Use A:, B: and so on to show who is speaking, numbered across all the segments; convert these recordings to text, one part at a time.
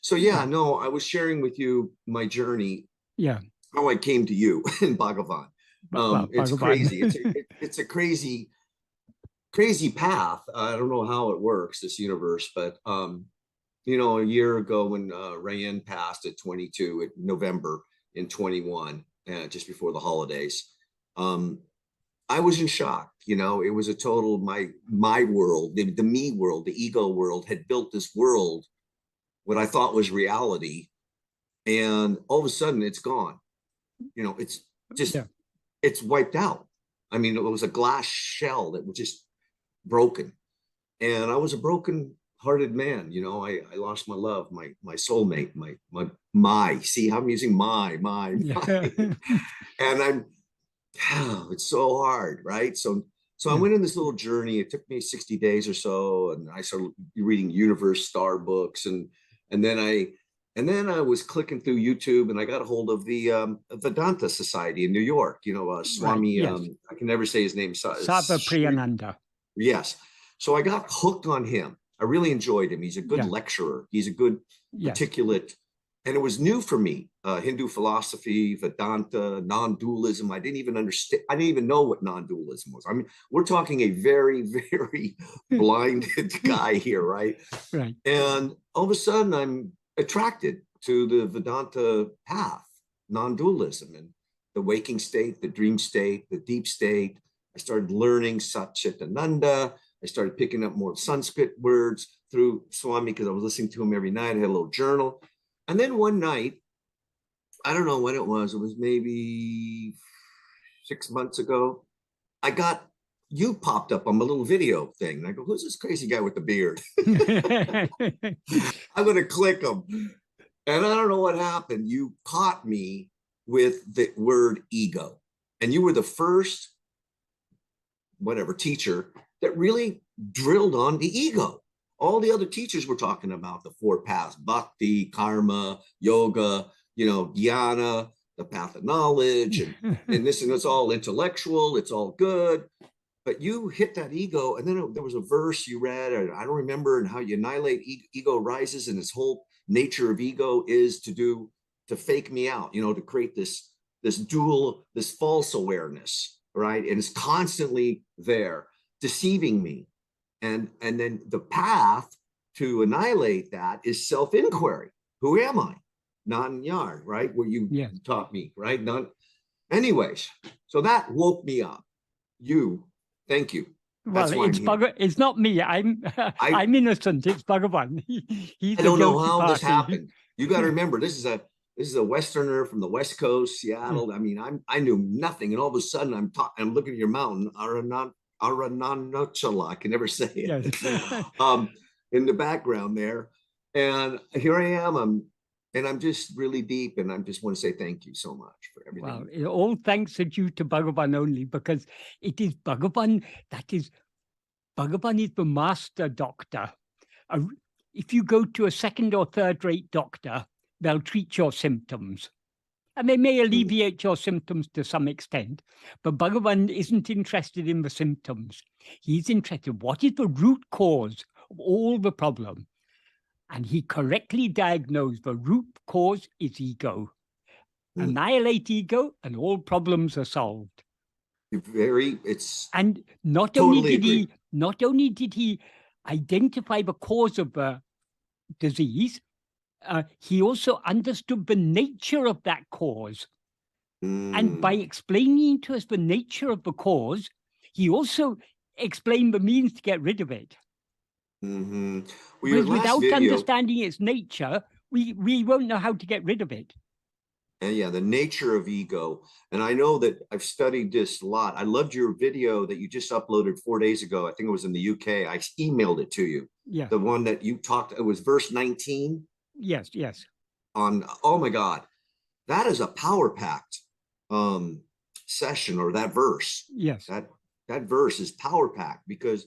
A: So yeah, no, I was sharing with you my journey,
B: Yeah.
A: how I came to you in Bhagavan.
B: Well,
A: It's
B: Bhagavan.
A: crazy. It's a crazy path. I don't know how it works, this universe, but you know, a year ago when Rayanne passed at 22 in November in 21, just before the holidays, I was in shock. You know, it was a total my world, the me world, the ego world had built this world, what I thought was reality, and all of a sudden it's gone. You know, it's just it's wiped out. I mean, it was a glass shell that was just broken, and I was a broken hearted man. You know, I lost my love, my soulmate, my see how I'm using my and I'm it's so hard, right? So I went in this little journey. It took me 60 days or so, and I started reading universe star books, and then I was clicking through YouTube, and I got a hold of the Vedanta Society in New York. You know, Swami.
B: Right, yes.
A: I can never say his name.
B: Sarvapriyananda.
A: Yes. So I got hooked on him. I really enjoyed him. He's a good lecturer. He's a good articulate, and it was new for me. Hindu philosophy, Vedanta, non-dualism. I didn't even understand. I didn't even know what non-dualism was. I mean, we're talking a very, very blinded guy here, right?
B: Right.
A: And all of a sudden, I'm attracted to the Vedanta path, non-dualism, and the waking state, the dream state, the deep state. I started learning Satchitananda. I started picking up more Sanskrit words through Swami because I was listening to him every night. I had a little journal. And then one night, I don't know when it was maybe 6 months ago, you popped up on my little video thing. And I go, who's this crazy guy with the beard? I'm going to click him. And I don't know what happened. You caught me with the word ego. And you were the first, teacher that really drilled on the ego. All the other teachers were talking about the four paths: bhakti, karma, yoga, you know, dhyana, the path of knowledge, and this, and it's all intellectual, it's all good. But you hit that ego, and then there was a verse you read, and I don't remember, and how you annihilate ego rises, and this whole nature of ego is to fake me out, you know, to create this false awareness, right? And it's constantly there, deceiving me. And then the path to annihilate that is self-inquiry. Who am I? Nan-yard, right? Where you taught me, right? Anyways, so that woke me up. Thank you.
B: Well, it's not me. I'm innocent. It's Bhagavan.
A: I don't know how this happened. You got to remember, this is a Westerner from the West Coast, Seattle. I mean, I knew nothing, and all of a sudden I'm looking at your mountain, Arananachala, I can never say it. Yes. In the background there, and here I am. I'm just really deep, and I just want to say thank you so much for everything.
B: Well, all thanks are due to Bhagavan only, because it is Bhagavan Bhagavan is the master doctor. If you go to a second or third rate doctor, they'll treat your symptoms. And they may alleviate your symptoms to some extent, but Bhagavan isn't interested in the symptoms. He's interested, what is the root cause of all the problem? And he correctly diagnosed the root cause is ego. Annihilate ego and all problems are solved. And not only did he identify the cause of the disease, he also understood the nature of that cause. And by explaining to us the nature of the cause, he also explained the means to get rid of it.
A: Well,
B: because without understanding its nature, we won't know how to get rid of it.
A: And yeah, the nature of ego. And I know that I've studied this a lot. I loved your video that you just uploaded 4 days ago. I think it was in the UK. I emailed it to you.
B: Yeah.
A: The one that you talked, it was verse 19.
B: Yes.
A: Oh my God, that is a power packed session, or that verse.
B: Yes.
A: That verse is power packed, because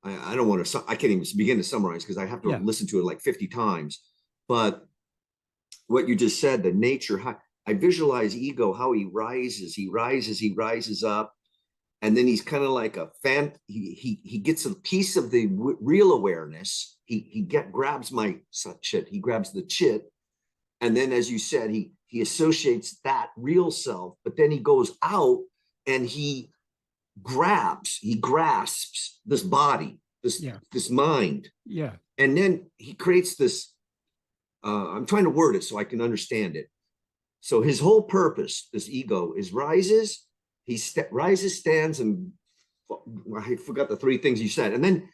A: I don't want to, I can't even begin to summarize because I have to listen to it like 50 times. But what you just said, the nature, how I visualize ego, how he rises up, And then he's kind of like a fan. He gets a piece of the real awareness. He grabs my shit. He grabs the chit. And then, as you said, he associates that real self, but then he goes out and he grasps this body, this mind.
B: Yeah.
A: And then he creates this, I'm trying to word it so I can understand it. So his whole purpose, this ego, is rises, rises, stands, and I forgot the three things you said. And then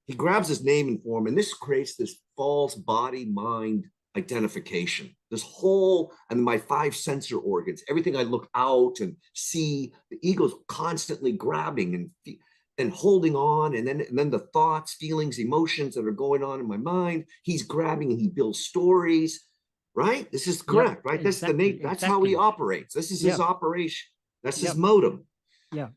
A: he grabs his name and form, and this creates this false body, mind identification. This whole, and my 5 sensor organs, everything I look out and see, the ego's constantly grabbing and holding on, and then the thoughts, feelings, emotions that are going on in my mind, he's grabbing and he builds stories. Right? This is correct, right? That's that's how he operates. This is his operation. That's his modem.
B: Yeah.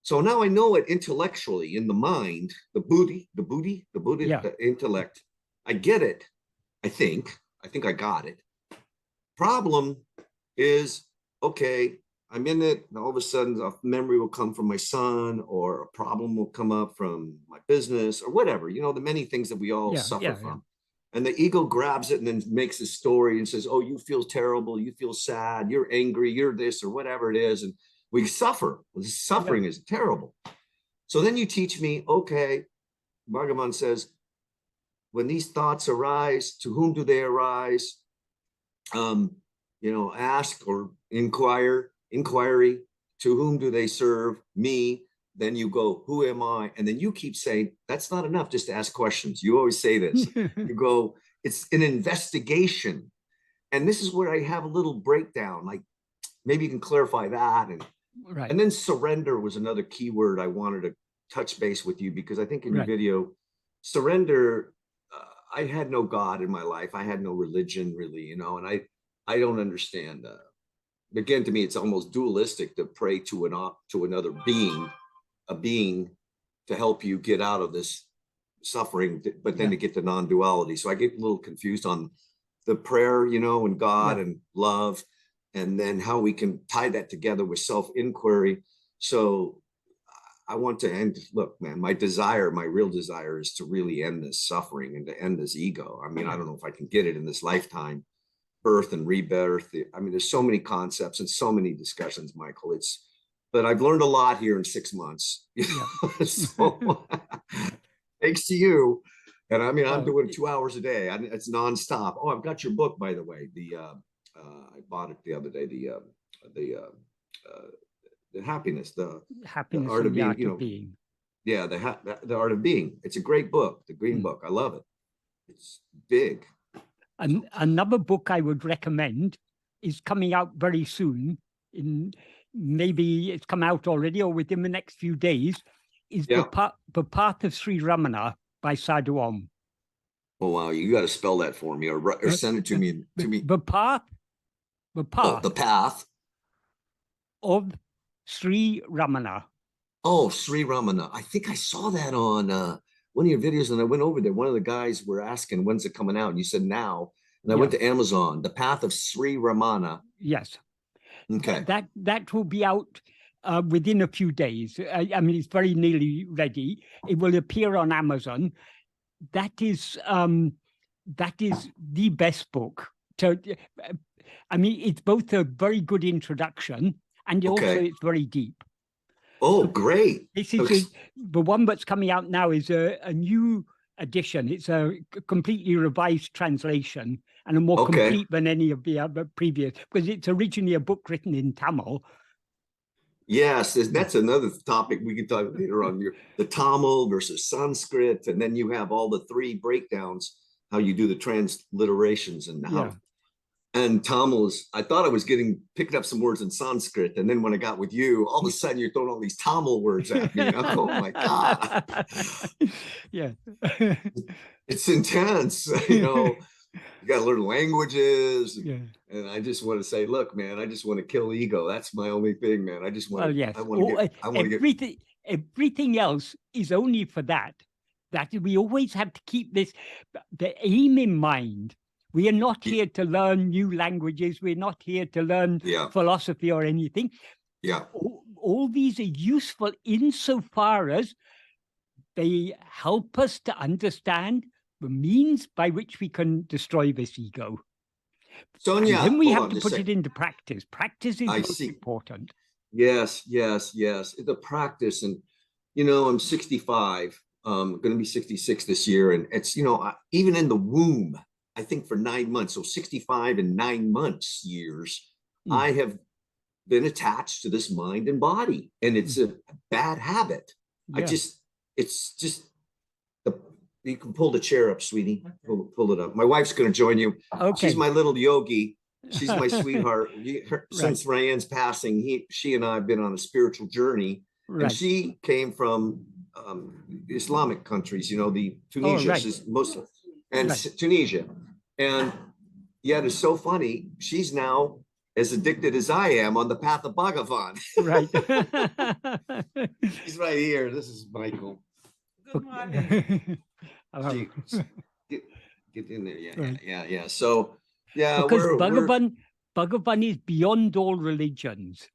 A: So now I know it intellectually in the mind, the buddhi, the intellect. I get it. I think I got it. Problem is, okay, I'm in it, and all of a sudden a memory will come from my son, or a problem will come up from my business, or whatever, you know, the many things that we all suffer from. And the ego grabs it and then makes a story and says, oh, you feel terrible, you feel sad, you're angry, you're this, or whatever it is. And we suffer. Suffering is terrible. So then you teach me, okay, Bhagavan says, when these thoughts arise, to whom do they arise? You know, ask or inquiry, to whom do they serve? Me. Then you go, who am I? And then you keep saying, that's not enough just to ask questions. You always say this. You go, it's an investigation. And this is where I have a little breakdown. Like, maybe you can clarify that. And then surrender was another key word I wanted to touch base with you, because I think in your video, surrender, I had no God in my life. I had no religion, really, you know, and I don't understand. Again, to me, it's almost dualistic to pray to another being, a being to help you get out of this suffering, but then to get the non-duality. So I get a little confused on the prayer, you know, and God and love, and then how we can tie that together with self-inquiry. So I want to end, look, man, my real desire is to really end this suffering and to end this ego. I mean, I don't know if I can get it in this lifetime, birth and rebirth. I mean, there's so many concepts and so many discussions, Michael. But I've learned a lot here in 6 months. So thanks to you. And I mean, I'm doing 2 hours a day. It's nonstop. Oh, I've got your book, by the way. I bought it the other day. The happiness, the art of being. You know, being. Yeah, the art of being. It's a great book. The green book. I love it. It's big.
B: Another book I would recommend is coming out very soon. Maybe it's come out already or within the next few days, is the Path of Sri Ramana by Sadhu Om.
A: Oh, wow. You got to spell that for me, or send it to me.
B: The path of Sri Ramana.
A: Oh, Sri Ramana. I think I saw that on one of your videos, and I went over there. One of the guys were asking, when's it coming out? And you said now. And I went to Amazon, The Path of Sri Ramana.
B: Yes.
A: Okay.
B: That will be out within a few days. I mean, it's very nearly ready. It will appear on Amazon. That is the best book. So, I mean, it's both a very good introduction and also it's very deep.
A: Oh, great.
B: This is the one that's coming out now is a new edition. It's a completely revised translation and a more complete than any of the other previous, because it's originally a book written in Tamil.
A: Yes, that's another topic we can talk later on. The Tamil versus Sanskrit, and then you have all the 3 breakdowns, how you do the transliterations and how. And Tamil is, I thought I was picking up some words in Sanskrit, and then when I got with you, all of a sudden you're throwing all these Tamil words at me. Oh my God.
B: Yeah.
A: It's intense, you know. You got to learn languages. And I just want to say, look, man, I just want to kill ego. That's my only thing, man. I just want to
B: everything else is only for that we always have to keep the aim in mind. We are not here to learn new languages. We're not here to learn philosophy or anything. all these are useful insofar as they help us to understand the means by which we can destroy this ego.
A: Sonia,
B: And then we
A: hold
B: have
A: on
B: to
A: just a
B: put it
A: second.
B: into practice. Practice is
A: I
B: most
A: see.
B: important.
A: Yes, yes, yes. The practice, and you know, I'm 65. Going to be 66 this year, and it's, you know, even in the womb, I think for 9 months, so 65 and 9 months years, I have been attached to this mind and body, and it's a bad habit.
B: Yeah.
A: It's just you can pull the chair up, sweetie. Pull it up. My wife's going to join you.
B: Okay.
A: She's my little yogi. She's my sweetheart. Since
B: Right.
A: Ryan's passing, she and I have been on a spiritual journey, and
B: Right.
A: she came from Islamic countries. You know, the Tunisia
B: right.
A: is Muslim, and
B: Right.
A: Tunisia, and yet it's so funny. She's now as addicted as I am on the path of Bhagavan.
B: Right.
A: He's right here. This is Michael.
C: Good morning.
B: Hello.
A: Get in there. Yeah,
B: Right.
A: yeah. So yeah,
B: Because Bhagavan is beyond all religions.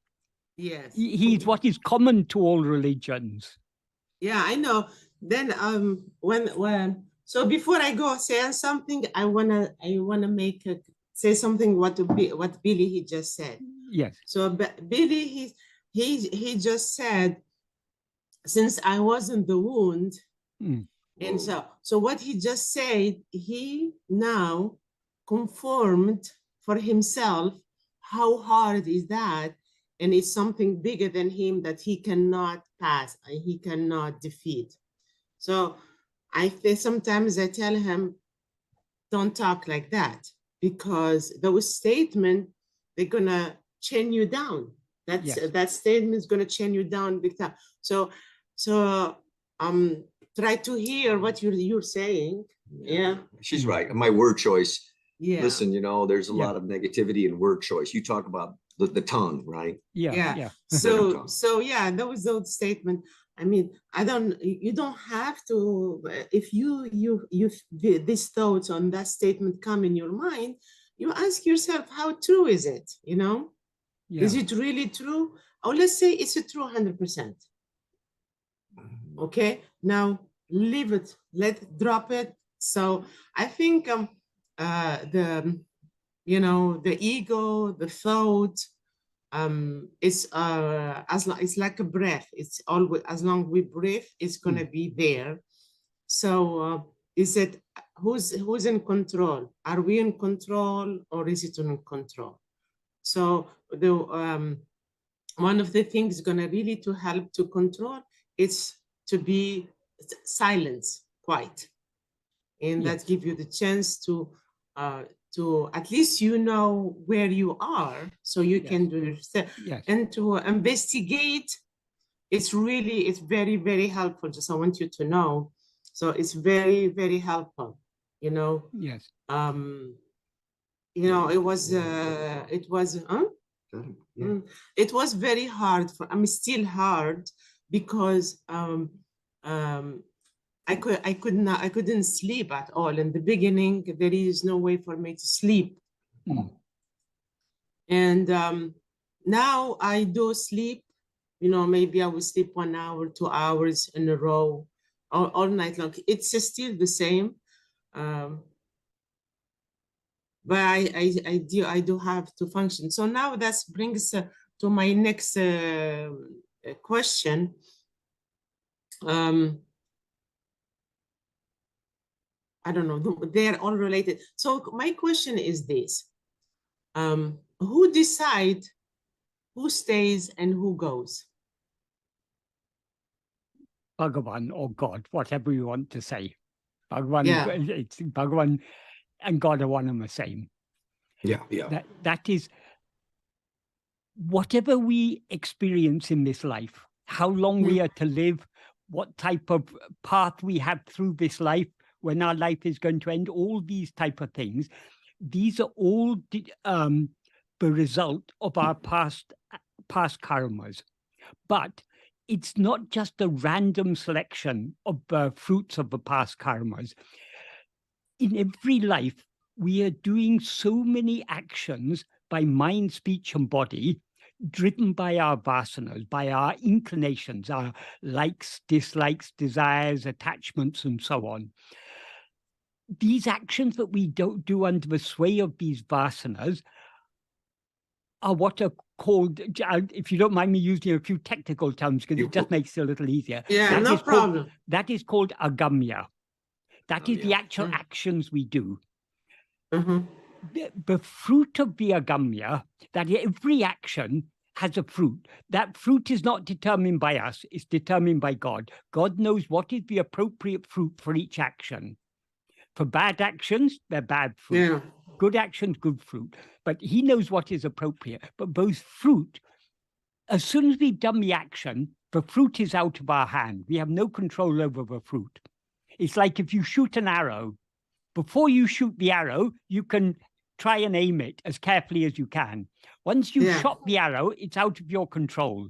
C: Yes.
B: He's what is common to all religions.
C: Yeah, I know. Then when so before I go say something, I wanna say something what Billy he just said.
B: Yes.
C: So Billy he just said, since I was in the wound, and so what he just said, he now conformed for himself how hard is that, and it's something bigger than him that he cannot pass, he cannot defeat. So I think sometimes I tell him, don't talk like that, because those statements, they're gonna chain you down. That statement is gonna chain you down big time. So try to hear what you're saying. Yeah.
A: She's right. My word choice.
C: Yeah.
A: Listen, you know, there's a lot of negativity in word choice. You talk about the tongue, right?
B: Yeah.
C: So yeah, that was the statement. I mean, you don't have to, if these thoughts on that statement come in your mind, you ask yourself, how true is it? You know, is it really true? Or let's say it's a true 100%. Okay, now leave it, drop it. So I think the ego, the thought, it's like a breath. It's always, as long we breathe, it's gonna be there. So is it who's in control? Are we in control, or is it in control? So the one of the things gonna really to help to control is to be silence, quiet, and that give you the chance to at least you know where you are, so you can do yourself. And to investigate, it's very, very helpful. Just I want you to know. So it's very, very helpful. You know.
B: Yes.
C: You know, it was it was very hard still hard, because I couldn't sleep at all in the beginning. There is no way for me to sleep. And now I do sleep, you know, maybe I will sleep 1 hour, 2 hours in a row, all night long. It's still the same. But I do have to function. So now that brings to my next question. I don't know, they're all related. So my question is this, who decides who stays and who goes?
B: Bhagavan or God, whatever you want to say. Bhagavan, it's Bhagavan and God are one and the same. That is, whatever we experience in this life, how long we are to live, what type of path we have through this life, when our life is going to end, all these type of things, these are all the result of our past karmas. But it's not just a random selection of fruits of the past karmas. In every life, we are doing so many actions by mind, speech, and body driven by our vasanas, by our inclinations, our likes, dislikes, desires, attachments, and so on. These actions that we don't do under the sway of these vasanas are what are called, if you don't mind me using a few technical terms, because it just makes it a little easier.
C: Yeah, no problem.
B: That is called agamya. That is the actual
C: Mm.
B: actions we do.
C: Mhm.
B: The fruit of the agamya, that every action has a fruit. That fruit is not determined by us, it's determined by God. God knows what is the appropriate fruit for each action. For bad actions, they're bad fruit.
C: Yeah.
B: Good actions, good fruit. But he knows what is appropriate. But both fruit, as soon as we've done the action, the fruit is out of our hand. We have no control over the fruit. It's like if you shoot an arrow, before you shoot the arrow, you can try and aim it as carefully as you can. Once you've shot the arrow, it's out of your control.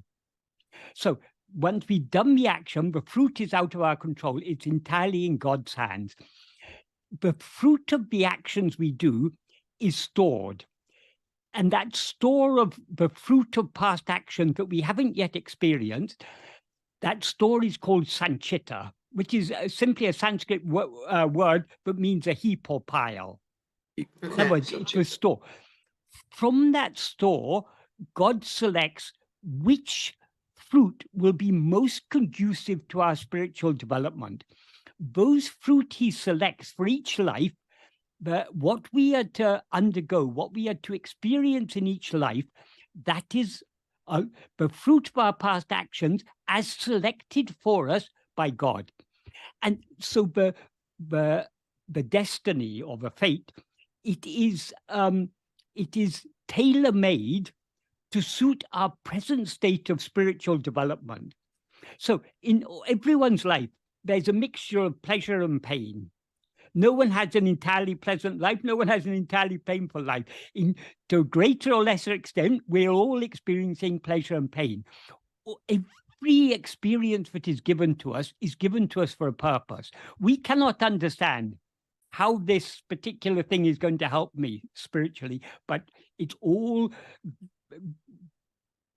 B: So once we've done the action, the fruit is out of our control. It's entirely in God's hands. The fruit of the actions we do is stored. And that store of the fruit of past actions that we haven't yet experienced, that store is called sanchita, which is simply a Sanskrit word that means a heap or pile. In other words, it's a store. From that store, God selects which fruit will be most conducive to our spiritual development. Those fruit he selects for each life, what we are to undergo, what we are to experience in each life, that is the fruit of our past actions as selected for us by God. And so the destiny or the fate, it is tailor-made to suit our present state of spiritual development. So in everyone's life, there's a mixture of pleasure and pain. No one has an entirely pleasant life. No one has an entirely painful life. To a greater or lesser extent, we're all experiencing pleasure and pain. Every experience that is given to us for a purpose. We cannot understand how this particular thing is going to help me spiritually, but it's all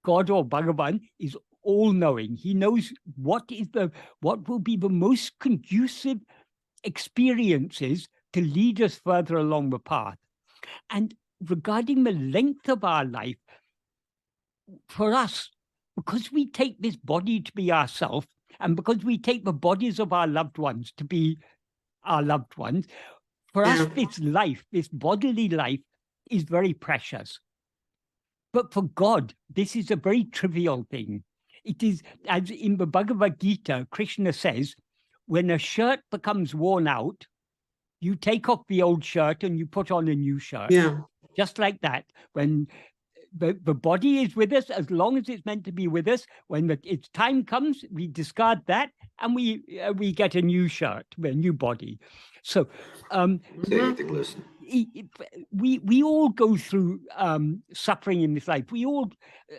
B: God or Bhagavan is all-knowing. He knows what will be the most conducive experiences to lead us further along the path. And regarding the length of our life, for us, because we take this body to be ourself, and because we take the bodies of our loved ones to be our loved ones, for us, this life, this bodily life, is very precious. But for God, this is a very trivial thing. It is, as in the Bhagavad Gita, Krishna says, when a shirt becomes worn out, you take off the old shirt and you put on a new shirt.
C: Yeah.
B: Just like that. When the body is with us, as long as it's meant to be with us, when its time comes, we discard that and we get a new shirt, a new body. So
A: listen.
B: We all go through suffering in this life. We all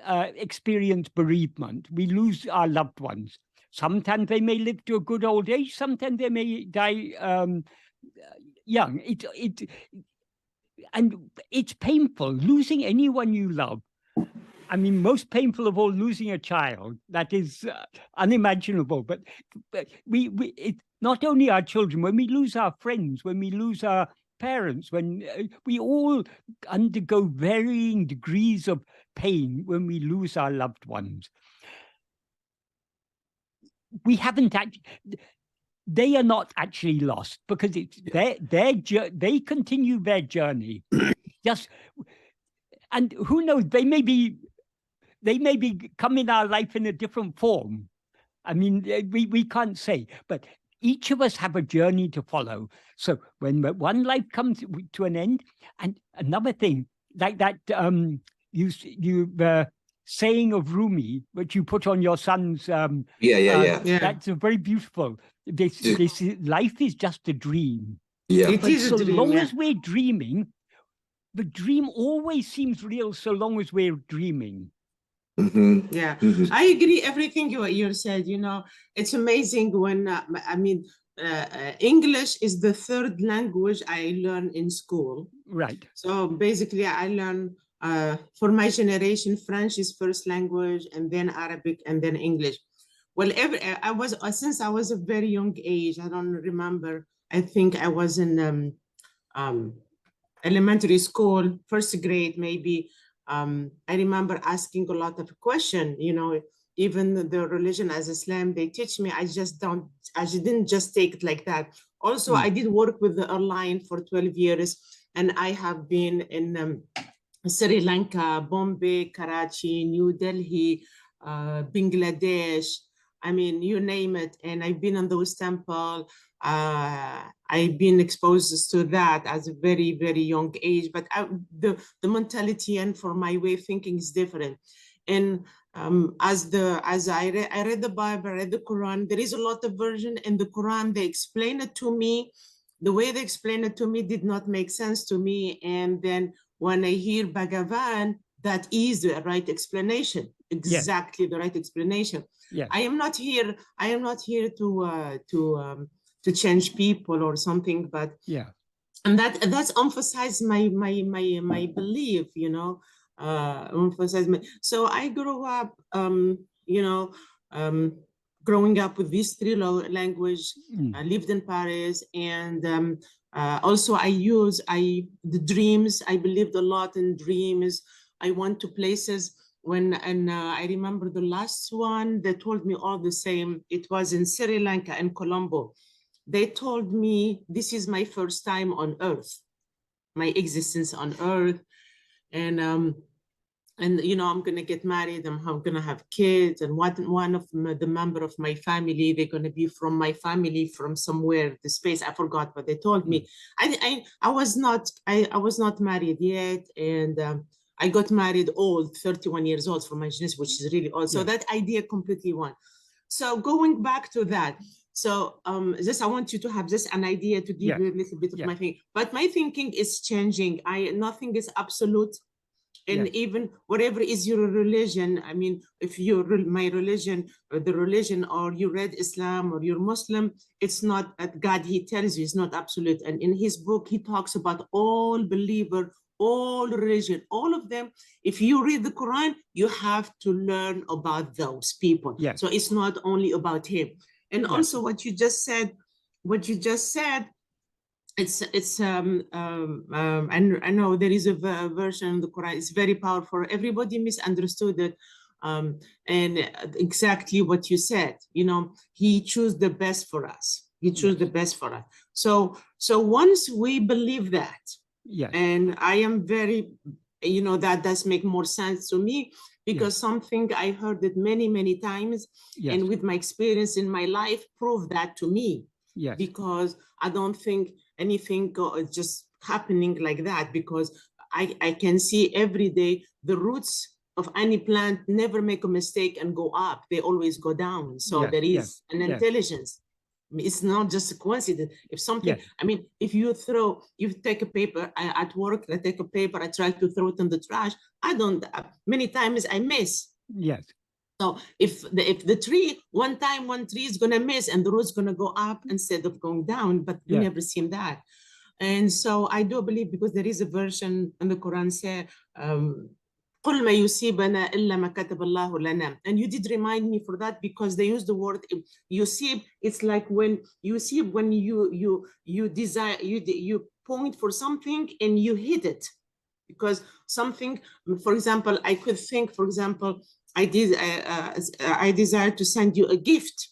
B: experience bereavement. We lose our loved ones. Sometimes they may live to a good old age. Sometimes they may die young. And it's painful losing anyone you love. I mean, most painful of all, losing a child. That is unimaginable. But it's not only our children. When we lose our friends, when we lose our parents, when we all undergo varying degrees of pain when we lose our loved ones. We haven't actually, they are not actually lost because it's they continue their journey. And who knows, they may be come in our life in a different form. I mean, we can't say, but each of us have a journey to follow. So when one life comes to an end, and another thing like that, saying of Rumi, which you put on your son's. That's a very beautiful. This life is just a dream.
A: Yeah,
C: it is
B: so
C: a dream.
B: Long as we're dreaming, the dream always seems real. So long as we're dreaming.
A: Mm-hmm.
C: Yeah, I agree. Everything you said. You know, it's amazing when English is the third language I learn in school.
B: Right.
C: So basically, I learn For my generation, French is first language, and then Arabic, and then English. Well, since I was a very young age, I don't remember. I think I was in elementary school, first grade, maybe. I remember asking a lot of questions, you know, even the religion as Islam, they teach me, I didn't just take it like that. Also, I did work with the airline for 12 years, and I have been in Sri Lanka, Bombay, Karachi, New Delhi, Bangladesh, I mean, you name it. And I've been in those temples. I've been exposed to that as a very, very young age, but the mentality and for my way of thinking is different. And as I read the Bible, I read the Quran, there is a lot of version in the Quran. They explain it to me. The way they explain it to me did not make sense to me. And then when I hear Bhagavan, that is the right explanation, exactly the right explanation.
B: Yes.
C: I am not here to change people or something, but and that's emphasized my belief, you know, so I grew up, you know, growing up with these three languages. I lived in Paris, and also the dreams. I believed a lot in dreams. I went to places and I remember the last one, they told me all the same. It was in Sri Lanka, in Colombo. They told me, this is my first time on earth, my existence on earth. And you know, I'm gonna get married, I'm gonna have kids, and one of the member of my family, they're gonna be from my family from somewhere, the space, I forgot what they told me. I was not married yet, and I got married old, 31 years old for my genes, which is really old. So that idea completely won. So going back to that, so I want you to have just an idea to give you a little bit of my thinking. But my thinking is changing. Nothing is absolute. And even whatever is your religion, I mean, if my religion, or the religion, or you read Islam or you're Muslim, it's not that God, he tells you, it's not absolute. And in his book, he talks about all believer, all religion, all of them. If you read the Quran, you have to learn about those people. So it's not only about him. And also what you just said, it's and I know there is a version of the Quran, it's very powerful. Everybody misunderstood it. And exactly what you said, you know, he chose the best for us. He chose the best for us. So once we believe that, and I am very, you know, that does make more sense to me, because something I heard it many, many times, and with my experience in my life, prove that to me. Because I don't think anything just happening like that, because I can see every day the roots of any plant never make a mistake and go up. They always go down. So there is an intelligence. It's not just a coincidence. If something, I mean, if you take a paper at work, I take a paper, I try to throw it in the trash. Many times I miss. So if the tree, one tree is gonna miss and the root's gonna go up instead of going down, but we never seen that. And so I do believe, because there is a version in the Quran say, قُلْ مَا يُصِيبَنَا إِلَّا مَا كَتَبَ اللَّهُ لَنَا. And you did remind me for that, because they use the word yusib. It's like when yusib, when you desire, you point for something and you hit it. Because something, for example, I could think, for example, I desire to send you a gift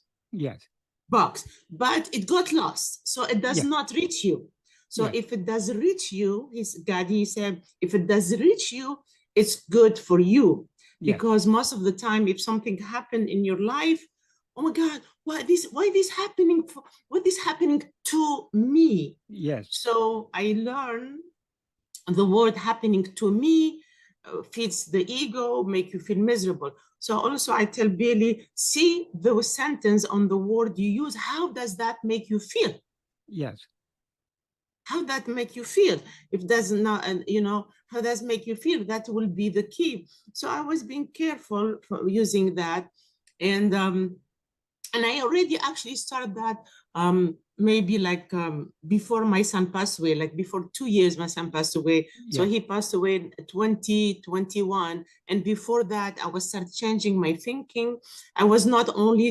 C: box, but it got lost, so it does not reach you. So if it does reach you, he said, if it does reach you, it's good for you. Because most of the time, if something happened in your life, oh my God, why this happening? What is happening to me? So I learned the word happening to me feeds the ego, make you feel miserable. So also I tell Billy, see the sentence on the word you use, how does that make you feel? How that make you feel? If does not, you know, how does make you feel? That will be the key. So I was being careful for using that, and I already actually started that maybe like before my son passed away, like before 2 years, my son passed away. So
B: Yeah.
C: he passed away in 2021. And before that, I was start changing my thinking. I was not only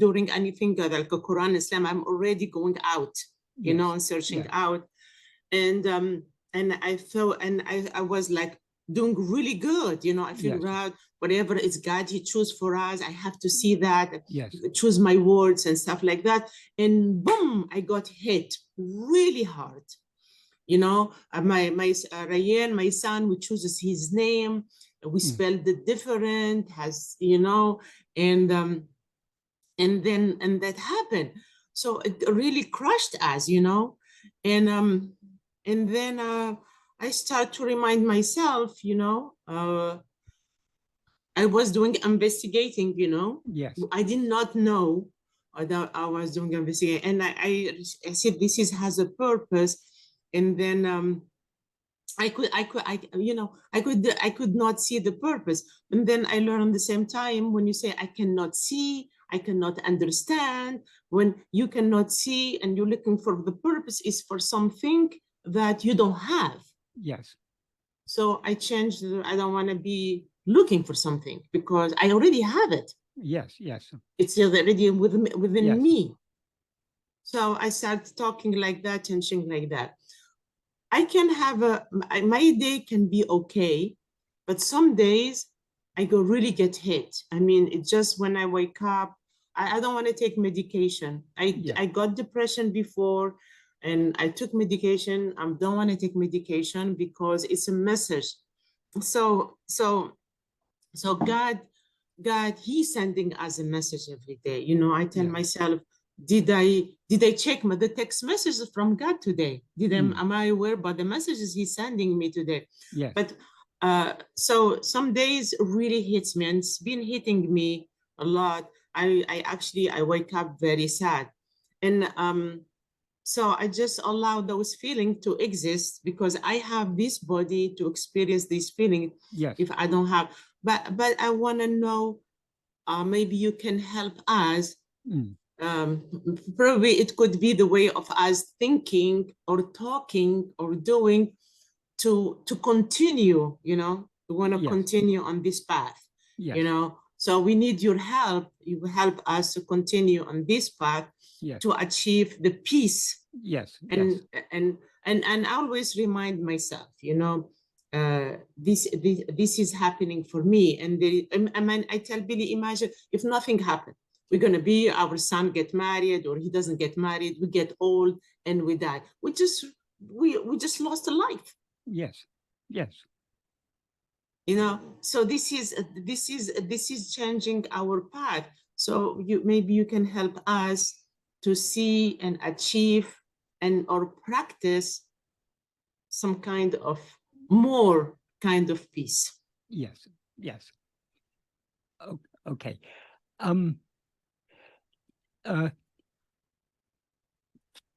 C: doing anything like a Quran, Islam, I'm already going out, you
B: Yes.
C: know, and searching
B: Yeah.
C: out. And I felt, and I was like doing really good, you know, I figured
B: Yes.
C: out whatever it's God he chose for us, I have to see that,
B: Yes.
C: choose my words and stuff like that. And boom, I got hit really hard. You know, Ryan, my son, we chooses his name, we spelled it different, has, you know, and that happened. So it really crushed us, you know, and then I start to remind myself, you know, I was doing investigating, you know.
B: Yes.
C: I did not know that I was doing investigating, and I said this has a purpose, and then I could not see the purpose. And then I learned at the same time, when you say I cannot see, I cannot understand, when you cannot see and you're looking for the purpose is for something that you don't have.
B: Yes.
C: So I changed, I don't want to be looking for something because I already have it.
B: Yes. Yes.
C: It's already within
B: Yes.
C: me. So I started talking like that, changing like that. I can have my day can be okay, but some days I really get hit. I mean, it's just when I wake up, I don't want to take medication. I got depression before and I took medication. I don't want to take medication because it's a message. So God, he's sending us a message every day. You know, I tell myself, did I check the text messages from God today? Am I aware about the messages he's sending me today?
B: Yes.
C: But so some days really hits me, and it's been hitting me a lot. I actually wake up very sad, and so I just allow those feelings to exist because I have this body to experience this feeling.
B: Yes.
C: If I don't have, but I want to know, maybe you can help us. Probably it could be the way of us thinking or talking or doing to continue, you know, we want to continue on this path, you know. So we need your help. You help us to continue on this path to achieve the peace.
B: Yes.
C: And I always remind myself, you know, this is happening for me. And I mean, I tell Billy, imagine if nothing happened. We're going to be, our son get married or he doesn't get married, we get old and we die. We just lost a life.
B: Yes. Yes.
C: You know, so this is changing our path. So maybe you can help us to see and achieve and or practice some kind of more kind of peace.
B: Yes. Yes. Okay.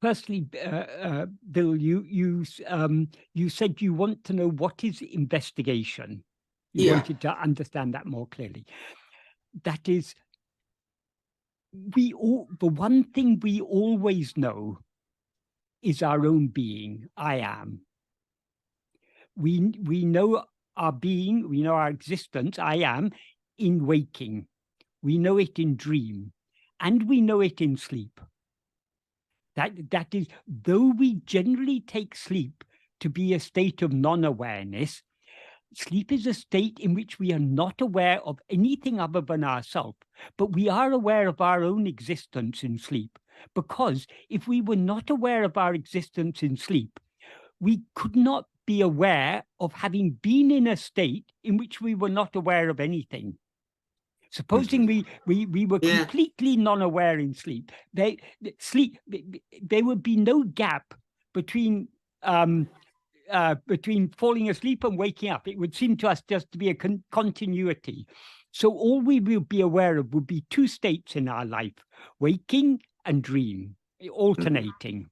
B: Firstly, Bill, you said you want to know what is investigation. You wanted to understand that more clearly. That is, the one thing we always know is our own being. I am. We know our being. We know our existence. I am in waking. We know it in dream, and we know it in sleep. That is, though we generally take sleep to be a state of non-awareness, sleep is a state in which we are not aware of anything other than ourselves, but we are aware of our own existence in sleep. Because if we were not aware of our existence in sleep, we could not be aware of having been in a state in which we were not aware of anything. Supposing we were completely non-aware in sleep, there would be no gap between falling asleep and waking up. It would seem to us just to be a continuity. So all we will be aware of would be two states in our life: waking and dream, alternating.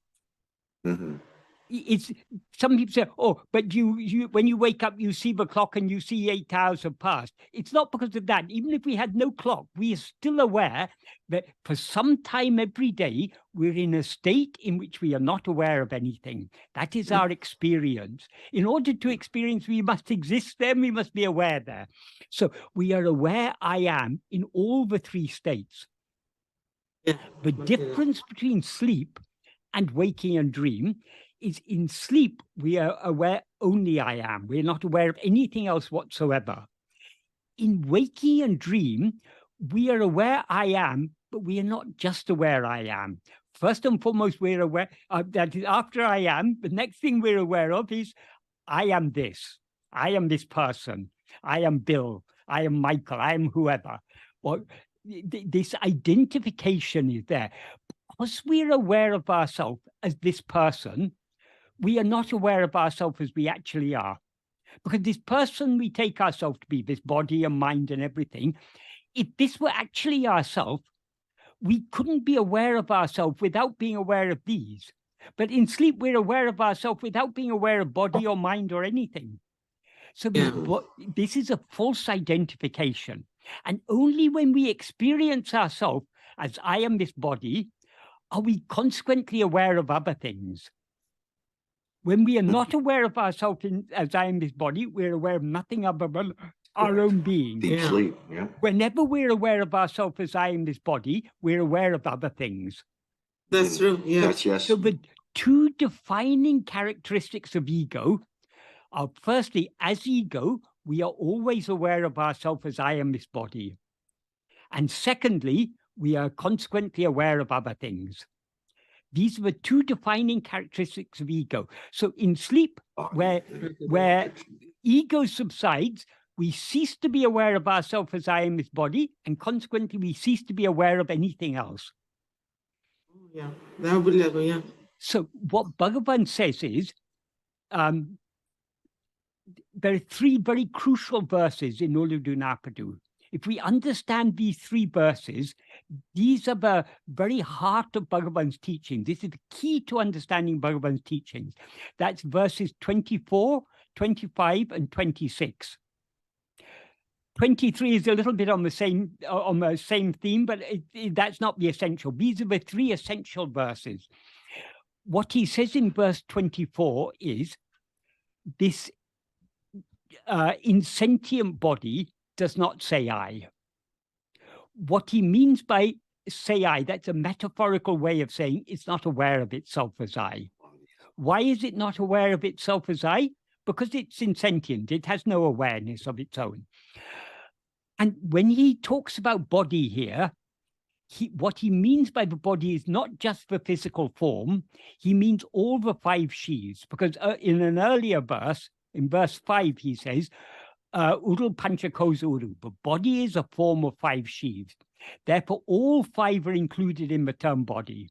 B: it's some people say, oh, but you when you wake up, you see the clock and you see 8 hours have passed. It's not because of that. Even if we had no clock, we are still aware that for some time every day, we're in a state in which we are not aware of anything. That is our experience. In order to experience, we must exist there, we must be aware there. So we are aware I am in all the three states.
C: Yeah.
B: The difference between sleep and waking and dream is in sleep, we are aware only I am. We're not aware of anything else whatsoever. In waking and dream, we are aware I am, but we are not just aware I am. First and foremost, we're aware that after I am, the next thing we're aware of is I am this. I am this person. I am Bill. I am Michael. I am whoever. Well, this identification is there. Because we're aware of ourselves as this person, we are not aware of ourselves as we actually are. Because this person we take ourselves to be, this body and mind and everything, if this were actually ourselves, we couldn't be aware of ourselves without being aware of these. But in sleep, we're aware of ourselves without being aware of body or mind or anything. So this is a false identification. And only when we experience ourselves as I am this body, are we consequently aware of other things. When we are not aware of ourselves as I am this body, we're aware of nothing other than our own being.
A: Deep sleep, yeah.
B: Whenever we're aware of ourselves as I am this body, we're aware of other things.
C: That's true, yeah.
A: Yes.
B: So the two defining characteristics of ego are, firstly, as ego, we are always aware of ourselves as I am this body. And secondly, we are consequently aware of other things. These are the two defining characteristics of ego. So in sleep, where ego subsides, we cease to be aware of ourselves as I am this body, and consequently, we cease to be aware of anything else.
C: Yeah, yeah.
B: So what Bhagavan says is, there are three very crucial verses in Uḷḷadu Nāṛpadu. If we understand these three verses, these are the very heart of Bhagavan's teaching. This is the key to understanding Bhagavan's teachings. That's verses 24, 25, and 26. 23 is a little bit on the same theme, but that's not the essential. These are the three essential verses. What he says in verse 24 is, this insentient body does not say I. What he means by say I, that's a metaphorical way of saying it's not aware of itself as I. Why is it not aware of itself as I? Because it's insentient. It has no awareness of its own. And when he talks about body here, what he means by the body is not just the physical form. He means all the five sheaths. Because in an earlier verse, in verse 5, he says, Uru panchakosa uru. The body is a form of five sheaths. Therefore, all five are included in the term body.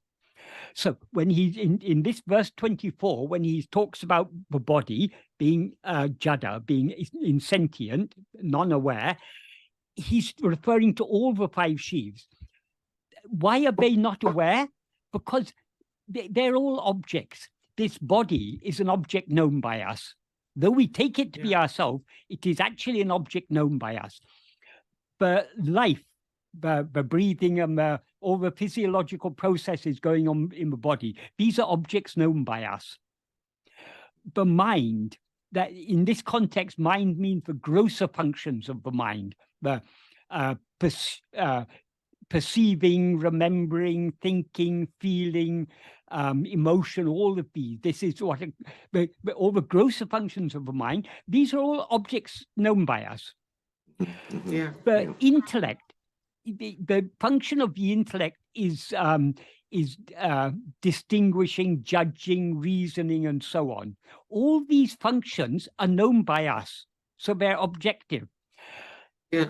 B: So when he's in this verse 24, when he talks about the body being jada, being insentient, non-aware, he's referring to all the five sheaths. Why are they not aware? Because they're all objects. This body is an object known by us. Though we take it to be ourselves, it is actually an object known by us. The life, the breathing, and all the physiological processes going on in the body, these are objects known by us. The mind, that in this context, mind means the grosser functions of the mind, the perceiving, remembering, thinking, feeling, emotion, all of these. This is what all the grosser functions of the mind. These are all objects known by us.
C: Yeah.
B: The intellect, the function of the intellect is distinguishing, judging, reasoning, and so on. All these functions are known by us, so they're objective.
C: Yeah.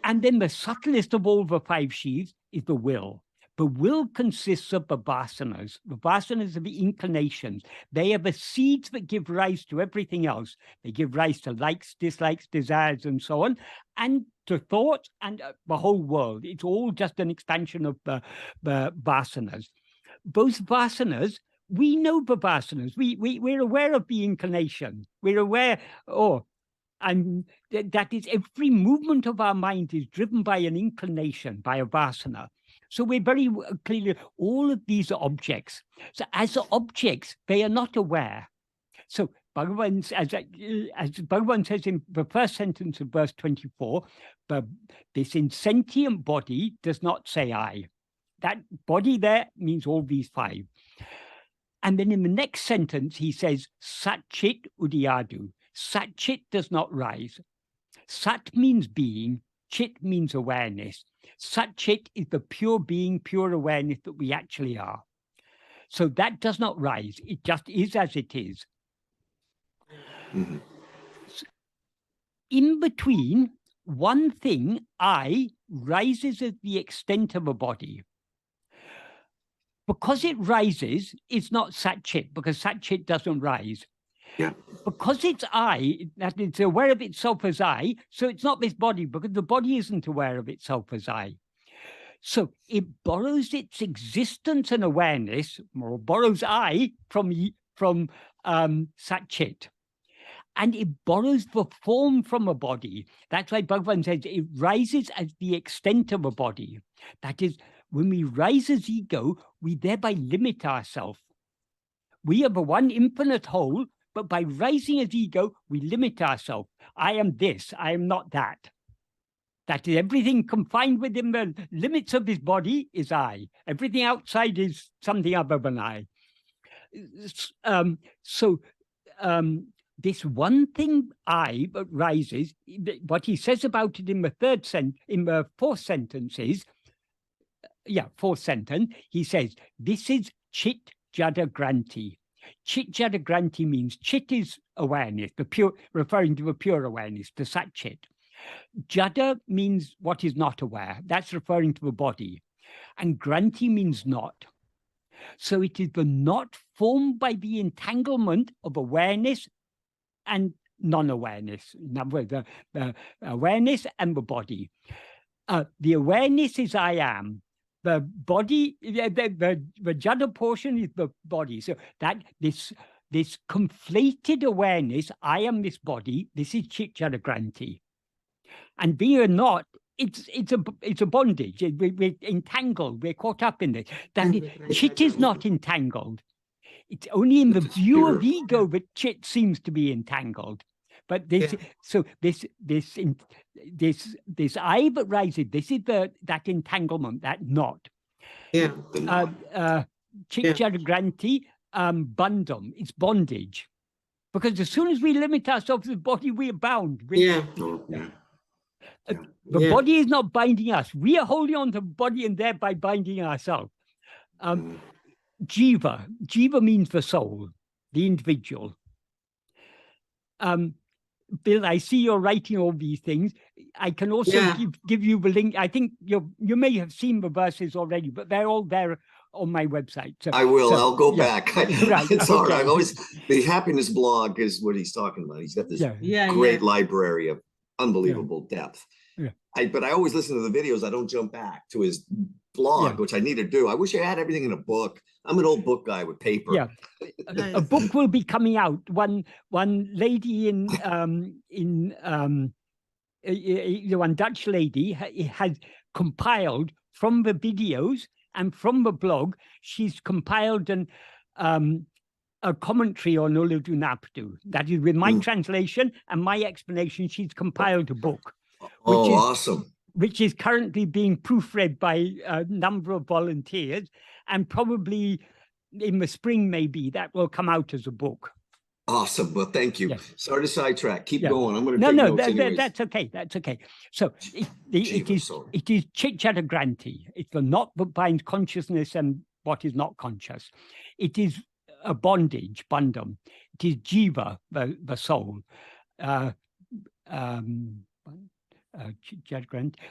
B: And then the subtlest of all the five sheaths is the will. The will consists of the vasanas. The vasanas are the inclinations. They are the seeds that give rise to everything else. They give rise to likes, dislikes, desires, and so on, and to thoughts and the whole world. It's all just an expansion of the vasanas. Those vasanas, we know vipasanas. We're aware of the inclination. We're aware, and that is every movement of our mind is driven by an inclination, by a vasana. So we're very clearly, all of these are objects. So as objects, they are not aware. So Bhagavan, as Bhagavan says in the first sentence of verse 24, this insentient body does not say I. That body there means all these five. And then in the next sentence, he says, Sat-chit Uļḷadu. Sat-chit does not rise. Sat means being, chit means awareness. Sat-chit is the pure being, pure awareness that we actually are. So that does not rise. It just is as it is.
A: Mm-hmm.
B: In between, one thing, I, rises at the extent of a body. Because it rises, it's not Sat-chit, because Sat-chit doesn't rise.
A: Yeah.
B: Because it's I, that it's aware of itself as I, so it's not this body, because the body isn't aware of itself as I. So it borrows its existence and awareness, or borrows I from Sat-chit. And it borrows the form from a body. That's why Bhagavan says it rises as the extent of a body. That is, when we rise as ego, we thereby limit ourselves. We are the one infinite whole, but by rising as ego, we limit ourselves. I am this, I am not that. That is, everything confined within the limits of this body is I. Everything outside is something other than I. This one thing I that rises, what he says about it in the fourth sentence is, fourth sentence, he says, this is Uļḷadu Nāṛpadu. Uļļadu Nāṛpadu means chit is awareness, the pure, referring to the pure awareness, the Sat-chit. Jada means what is not aware. That's referring to the body. And Granti means not. So it is the not formed by the entanglement of awareness and non-awareness. In other words, the awareness and the body. The awareness is I am. The body, the Jada portion is the body. So that this conflated awareness, I am this body, this is Uļļadu Nāṛpadu. And being or not, it's a bondage. We're entangled. We're caught up in it. That chit is not entangled. It's only in the view of ego that chit seems to be entangled. But this I that rises, this is that entanglement, that knot.
C: Yeah.
B: Uļļadu Nāṛpadu, bandham, it's bondage. Because as soon as we limit ourselves to the body, we are bound. The body is not binding us. We are holding on to the body and thereby binding ourselves. Jiva means the soul, the individual. Bill, I see you're writing all these things. I can also give you the link. I think you may have seen the verses already, but they're all there on my website. So,
A: I will. I'll go back.
B: Right,
A: It's hard. I've always, the happiness blog is what he's talking about. He's got this great library of unbelievable depth. But I always listen to the videos. I don't jump back to his blog, which I need to do. I wish I had everything in a book. I'm an old book guy with paper.
B: Yeah, a book will be coming out. One lady one Dutch lady has compiled from the videos and from the blog. She's compiled a commentary on Uļļadu Nāṛpadu. That is with my translation and my explanation. She's compiled a book.
A: Awesome.
B: Which is currently being proofread by a number of volunteers, and probably in the spring, maybe, that will come out as a book.
A: Awesome. Well, thank you. Sorry to sidetrack. Keep going. I'm going to
B: take
A: notes
B: that's okay. That's okay. So it is Uļļadu Nāṛpadu. It's the knot that binds consciousness and what is not conscious. It is a bondage, bandham. It is jiva, the soul.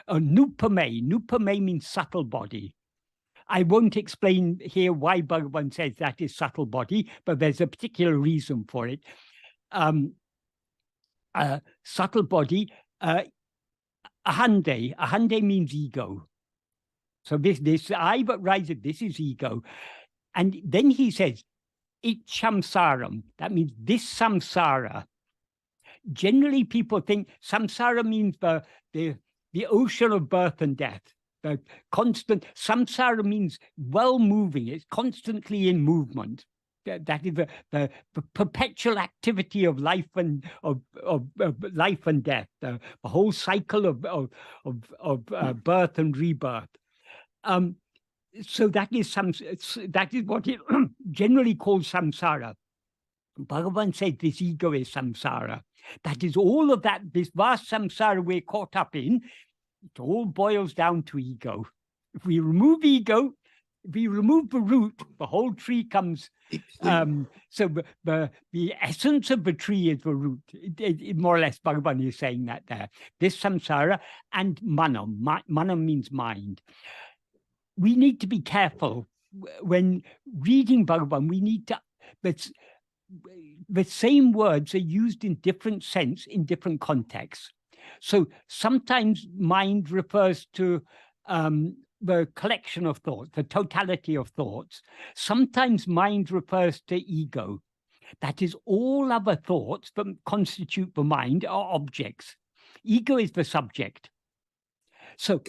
B: Nupame means subtle body. I won't explain here why Bhagavan says that is subtle body, but there's a particular reason for it. Subtle body, ahande means ego. So this I but rises, this is ego. And then he says, Ichsamsaram. That means this samsara. Generally, people think samsara means the ocean of birth and death. The constant samsara means well moving. It's constantly in movement. That is the perpetual activity of life and of life and death. The whole cycle of birth and rebirth. So that is what it generally called samsara. Bhagavan said this ego is samsara. That is all of that, this vast samsara we're caught up in, it all boils down to ego. If we remove ego, if we remove the root, the whole tree comes. So the essence of the tree is the root. It more or less, Bhagavan is saying that there. This samsara and manam. Manam means mind. We need to be careful when reading Bhagavan. We need to. The same words are used in different sense in different contexts. So sometimes mind refers to the collection of thoughts, the totality of thoughts. Sometimes mind refers to ego. That is, all other thoughts that constitute the mind are objects. Ego is the subject. So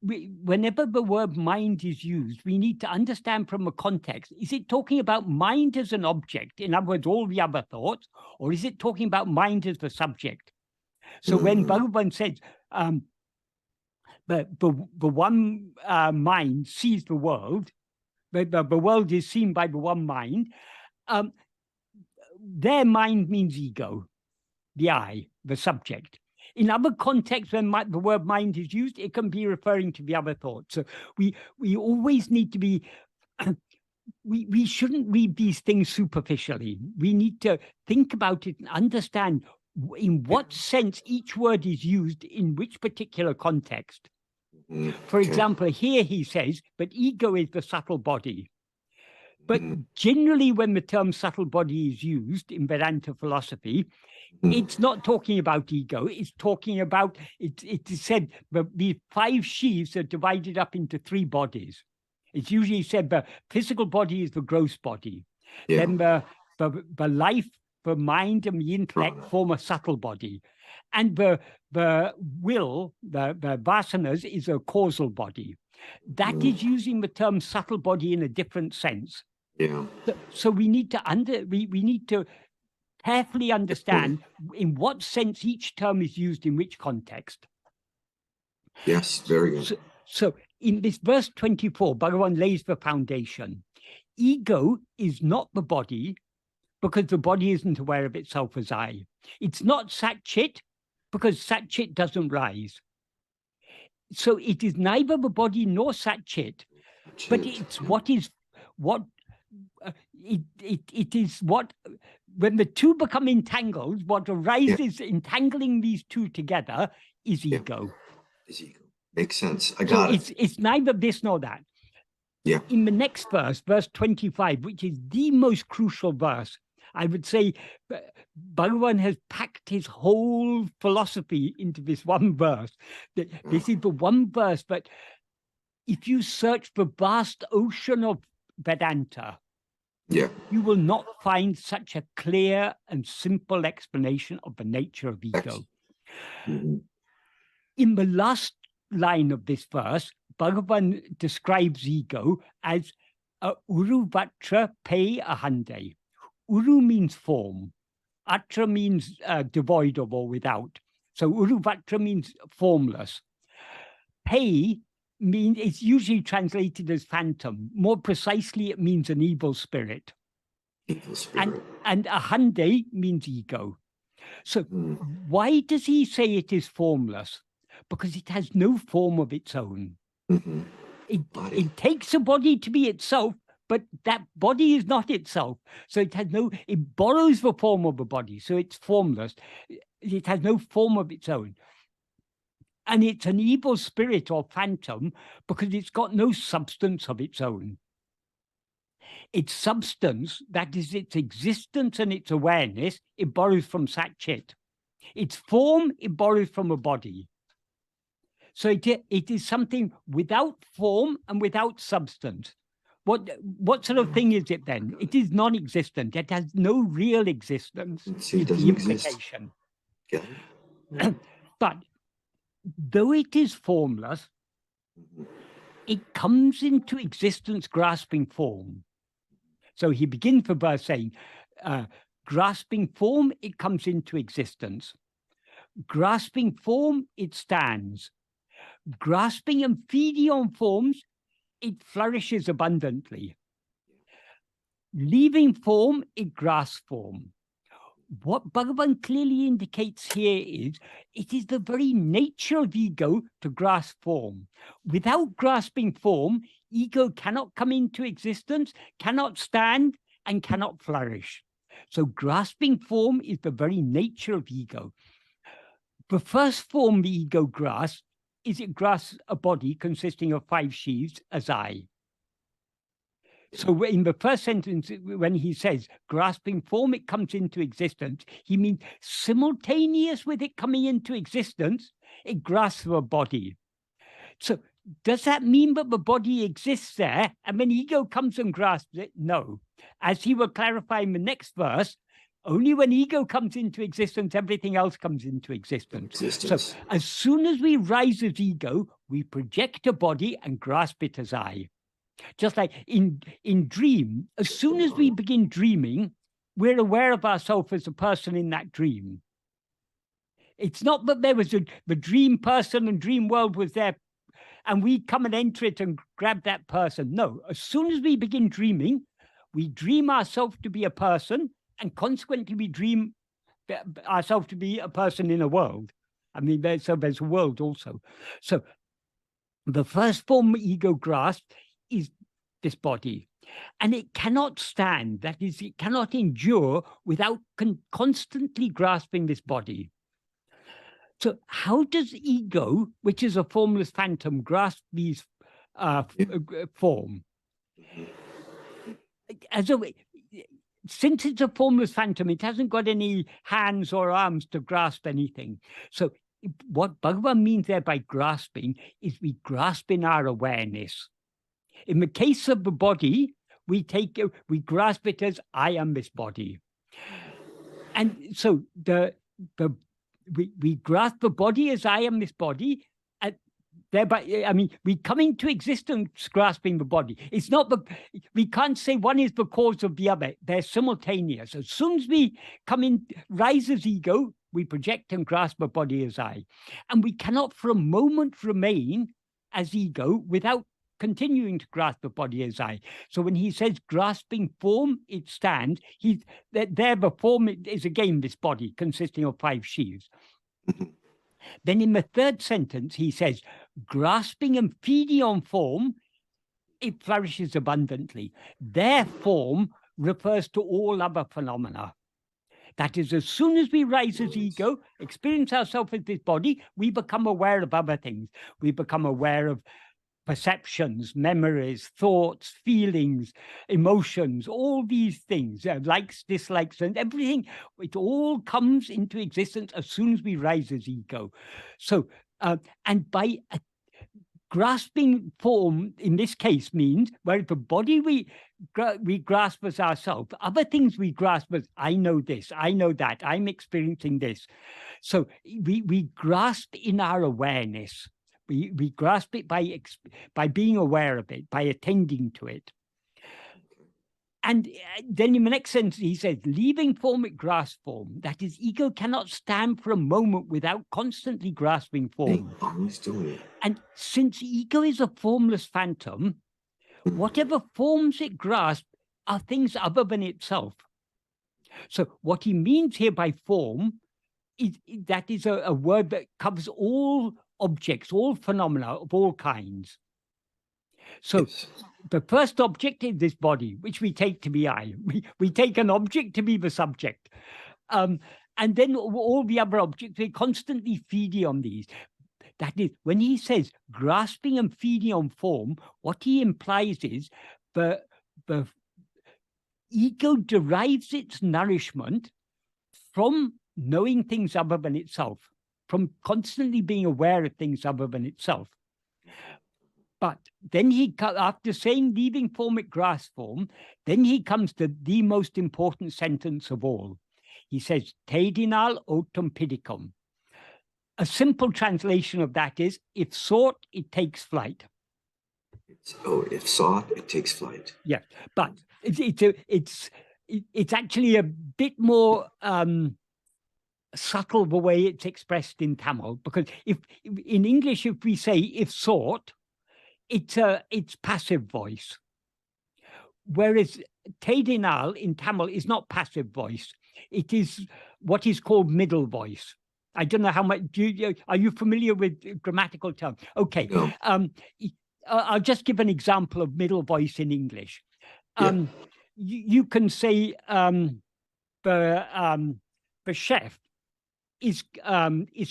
B: whenever the word mind is used, we need to understand from a context. Is it talking about mind as an object, in other words, all the other thoughts, or is it talking about mind as the subject? So when Bhagavan says the one mind sees the world, the world is seen by the one mind, their mind means ego, the I, the subject. In other contexts, when the word mind is used, it can be referring to the other thoughts. So we always need to be, we shouldn't read these things superficially. We need to think about it and understand in what sense each word is used in which particular context. For example, here he says, but ego is the subtle body. But generally, when the term subtle body is used in Vedanta philosophy, it's not talking about ego. It's talking about, it is said the 5 sheaves are divided up into 3 bodies. It's usually said the physical body is the gross body. Yeah. Then the life, the mind, and the intellect form a subtle body. And the will, the vasanas, is a causal body. That is using the term subtle body in a different sense. Yeah. So we need to we need to carefully understand in what sense each term is used in which context.
A: Yes, very good.
B: So in this verse 24, Bhagavan lays the foundation. Ego is not the body because the body isn't aware of itself as I. It's not Sat-Chit because Sat-Chit doesn't rise. So it is neither the body nor Sat-Chit, but it's it is what, when the two become entangled, what arises entangling these two together is ego.
A: Is ego. Makes sense. I got it.
B: It's neither this nor that.
A: Yeah.
B: In the next verse, verse 25, which is the most crucial verse, I would say Bhagavan has packed his whole philosophy into this one verse. This is the one verse, but if you search the vast ocean of Vedanta, you will not find such a clear and simple explanation of the nature of ego. In the last line of this verse, Bhagavan describes ego as Uruvatra Pe Ahande. Uru means form. Atra means devoid of or without. So Uruvatra means formless. Pe means, it's usually translated as phantom. More precisely, it means an evil spirit.
A: Evil spirit.
B: And Ahande means ego. So why does he say it is formless? Because it has no form of its own. It takes a body to be itself, but that body is not itself. So it borrows the form of a body, so it's formless. It has no form of its own. And it's an evil spirit or phantom because it's got no substance of its own. Its substance, that is its existence and its awareness, it borrows from Sat-Chit. Its form, it borrows from a body. So it is something without form and without substance. what sort of thing is it then? It is non-existent. It has no real existence.
A: It
B: is
A: doesn't
B: the
A: exist.
B: implication.
A: Yeah.
B: But though it is formless,
A: Mhm.
B: it comes into existence grasping form. So he begins the verse saying, grasping form, it comes into existence. Grasping form, it stands. Grasping and feeding on forms, it flourishes abundantly. Leaving form, it grasps form. What Bhagavan clearly indicates here is it is the very nature of ego to grasp form. Without grasping form, ego cannot come into existence, cannot stand, and cannot flourish. So grasping form is the very nature of ego. The first form the ego grasps is it grasps a body consisting of 5 sheaths as I. So in the first sentence, when he says grasping form, it comes into existence, he means simultaneous with it coming into existence, it grasps a body. So does that mean that the body exists there and when ego comes and grasps it? No. As he will clarify in the next verse, only when ego comes into existence, everything else comes into existence. So as soon as we rise as ego, we project a body and grasp it as I. Just like in dream, as soon as we begin dreaming, we're aware of ourselves as a person in that dream. It's not that there was the dream person and dream world was there and we come and enter it and grab that person. No, as soon as we begin dreaming, we dream ourselves to be a person and consequently we dream ourselves to be a person in a world. I mean, there's a world also. So the first form ego grasps is this body, and it cannot stand, that is, it cannot endure without constantly grasping this body. So how does ego, which is a formless phantom, grasp these form? Since it's a formless phantom, it hasn't got any hands or arms to grasp anything. So what Bhagavan means there by grasping is we grasp in our awareness. In the case of the body, we grasp it as I am this body. And so we grasp the body as I am this body, and thereby, I mean, we come into existence grasping the body. It's not we can't say one is the cause of the other. They're simultaneous. As soon as we come in, rise as ego, we project and grasp the body as I. And we cannot for a moment remain as ego without continuing to grasp the body as I. So when he says grasping form, it stands, there the form is again this body consisting of 5 sheaths. Then in the third sentence, he says, grasping and feeding on form, it flourishes abundantly. Their form refers to all other phenomena. That is, as soon as we rise as ego, experience ourselves as this body, we become aware of other things. We become aware of perceptions, memories, thoughts, feelings, emotions, all these things, likes, dislikes, and everything. It all comes into existence as soon as we rise as ego. So, and by grasping form in this case means, where the body we grasp as ourselves, other things we grasp as I know this, I know that, I'm experiencing this. So we grasp in our awareness. We grasp it by being aware of it, by attending to it. And then in the next sentence, he says, leaving form, it grasps form. That is, ego cannot stand for a moment without constantly grasping form.
A: Always doing it.
B: And since ego is a formless phantom, whatever forms it grasps are things other than itself. So what he means here by form is that is a word that covers all objects, all phenomena of all kinds. So yes. The first object is this body, which we take to be I. We take an object to be the subject. And then all the other objects, we're constantly feeding on these. That is, when he says grasping and feeding on form, what he implies is the ego derives its nourishment from knowing things other than itself, from constantly being aware of things other than itself. But then after saying leaving formic grass form, then he comes to the most important sentence of all. He says, Tedinal autem pidicum. A simple translation of that is, if sought, it takes flight.
A: If sought, it takes flight.
B: Yeah, but it's actually a bit more subtle the way it's expressed in Tamil, because if in English, if we say if sought, it's passive voice, whereas Tedinal in Tamil is not passive voice. It is what is called middle voice. I don't know how much. Are you familiar with grammatical terms? Okay.
A: No.
B: I'll just give an example of middle voice in English. You can say the chef is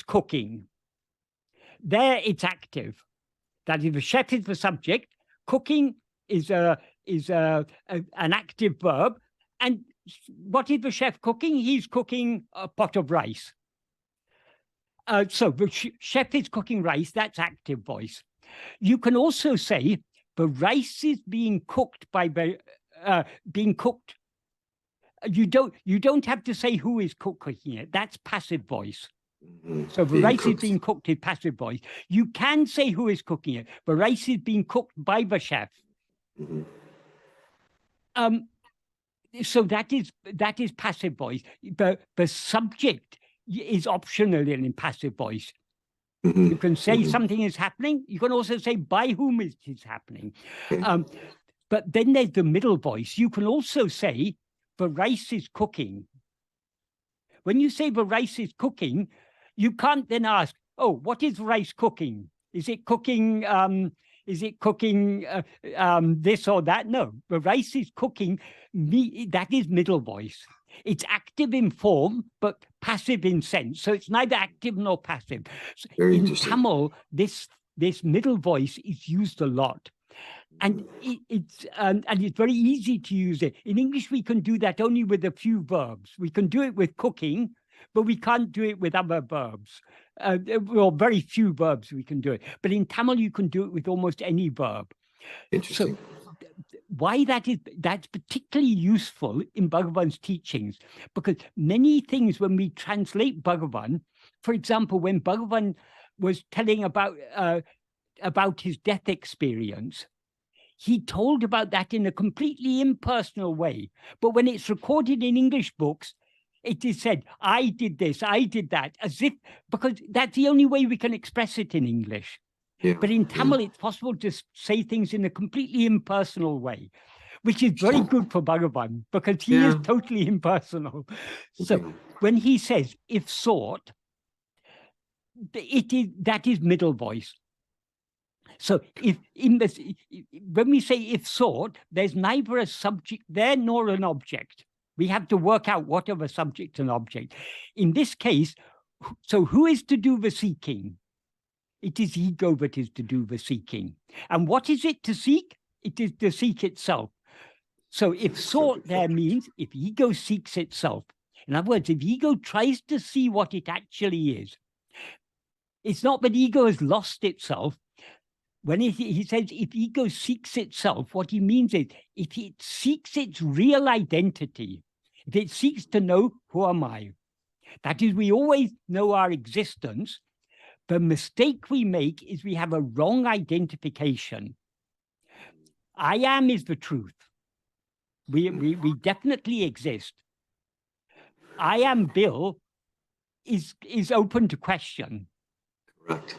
B: cooking. There it's active. That is, the chef is the subject. Cooking is an active verb. And what is the chef cooking? He's cooking a pot of rice. So the chef is cooking rice. That's active voice. You can also say the rice is being cooked by being cooked. You don't have to say who is cooking it. That's passive voice. So the rice is being cooked is passive voice. You can say who is cooking it. The rice is being cooked by the chef. So that is passive voice. The subject is optional in passive voice. You can say something is happening. You can also say by whom it is happening. But then there's the middle voice. You can also say the rice is cooking. When you say the rice is cooking, you can't then ask, oh, what is rice cooking? Is it cooking? Is it cooking this or that? No, the rice is cooking. That is middle voice. It's active in form, but passive in sense. So it's neither active nor passive. So in Tamil, this middle voice is used a lot. And it's very easy to use it. In English, we can do that only with a few verbs. We can do it with cooking, but we can't do it with other verbs. Well, very few verbs we can do it. But in Tamil, you can do it with almost any verb.
A: Interesting.
B: So why that's particularly useful in Bhagavan's teachings, because many things when we translate Bhagavan, for example, when Bhagavan was telling about his death experience, he told about that in a completely impersonal way. But when it's recorded in English books, it is said, I did this, I did that, as if, because that's the only way we can express it in English. But in Tamil, it's possible to say things in a completely impersonal way, which is very good for Bhagavan, because he is totally impersonal. So when he says, if sought, that is middle voice. So when we say if sought, there's neither a subject there nor an object. We have to work out what are the subject and object. In this case, so who is to do the seeking? It is ego that is to do the seeking. And what is it to seek? It is to seek itself. So if sought there means if ego seeks itself. In other words, if ego tries to see what it actually is, it's not that ego has lost itself. When he says if ego seeks itself, what he means is if it seeks its real identity, if it seeks to know who am I, that is, we always know our existence. The mistake we make is we have a wrong identification. I am is the truth. We definitely exist. I am Bill is open to question.
A: Correct.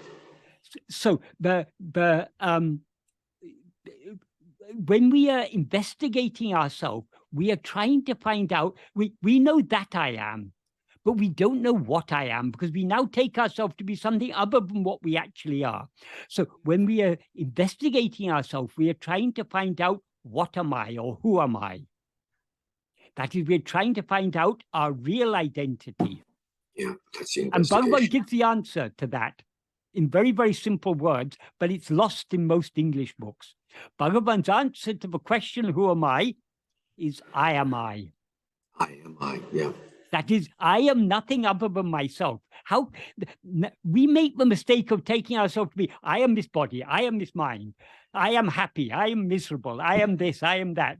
B: So when we are investigating ourselves, we are trying to find out, we know that I am, but we don't know what I am, because we now take ourselves to be something other than what we actually are. So when we are investigating ourselves, we are trying to find out what am I or who am I? That is, we're trying to find out our real identity.
A: Yeah, that's the
B: and Bhagavan
A: investigation.
B: gives the answer to that in very, very simple words, but it's lost in most English books. Bhagavan's answer to the question, who am I, is I am I.
A: I am I, yeah.
B: That is, I am nothing other than myself. We make the mistake of taking ourselves to be, I am this body, I am this mind. I am happy, I am miserable, I am this, I am that.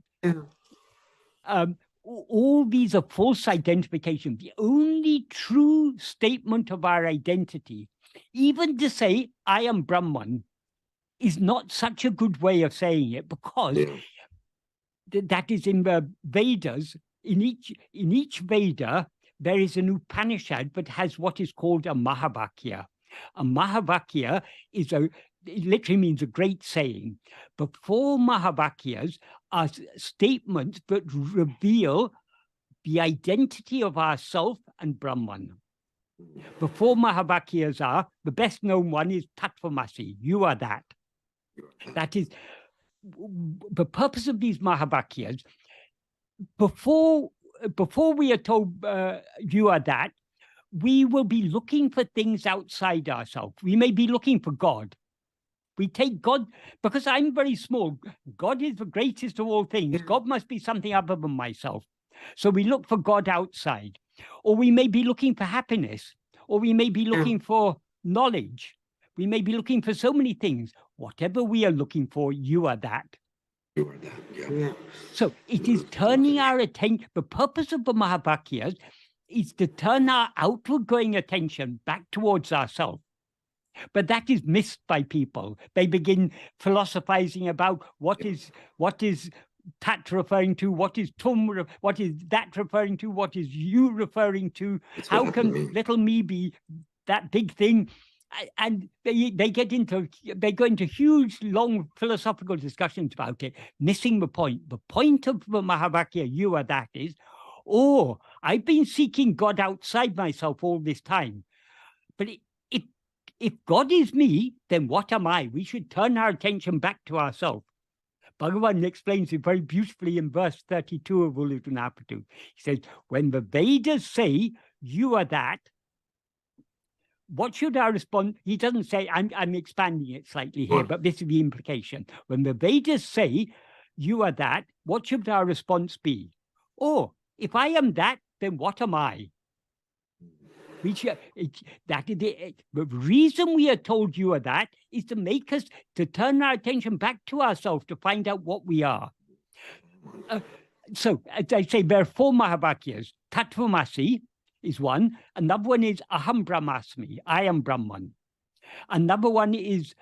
B: All these are false identifications. The only true statement of our identity, even to say I am Brahman, is not such a good way of saying it, because that is in the Vedas. In each Veda, there is an Upanishad that has what is called a Mahavakya. A Mahavakya it literally means a great saying. But 4 Mahavakyas are statements that reveal the identity of ourself and Brahman. The 4 Mahavakyas are, the best known one is Tattvamasi, you are that. That is, the purpose of these Mahavakyas, before we are told you are that, we will be looking for things outside ourselves. We may be looking for God. We take God, because I'm very small, God is the greatest of all things. God must be something other than myself. So we look for God outside. Or we may be looking for happiness. Or we may be looking for knowledge. We may be looking for so many things. Whatever we are looking for, you are that.
A: You are that, yeah.
B: So it is turning our attention. The purpose of the Mahavakyas is to turn our outward going attention back towards ourselves. But that is missed by people. They begin philosophizing about what is Tat referring to, what is Tum, what is that referring to, what is you referring to, how can little me be that big thing? And they go into huge, long philosophical discussions about it, missing the point. The point of the Mahavakya, you are that, is, I've been seeking God outside myself all this time. But if God is me, then what am I? We should turn our attention back to ourselves. Bhagavan explains it very beautifully in verse 32 of Uḷḷadu Nāṛpadu. He says, when the Vedas say, you are that, what should our response? He doesn't say, I'm expanding it slightly here, but this is the implication. When the Vedas say, you are that, what should our response be? If I am that, then what am I? The reason we are told you are that is to make us, to turn our attention back to ourselves, to find out what we are. So, as I say, there are 4 Mahavakyas. Tattvamasi is one. Another one is Aham Brahmasmi, I am Brahman. Another one is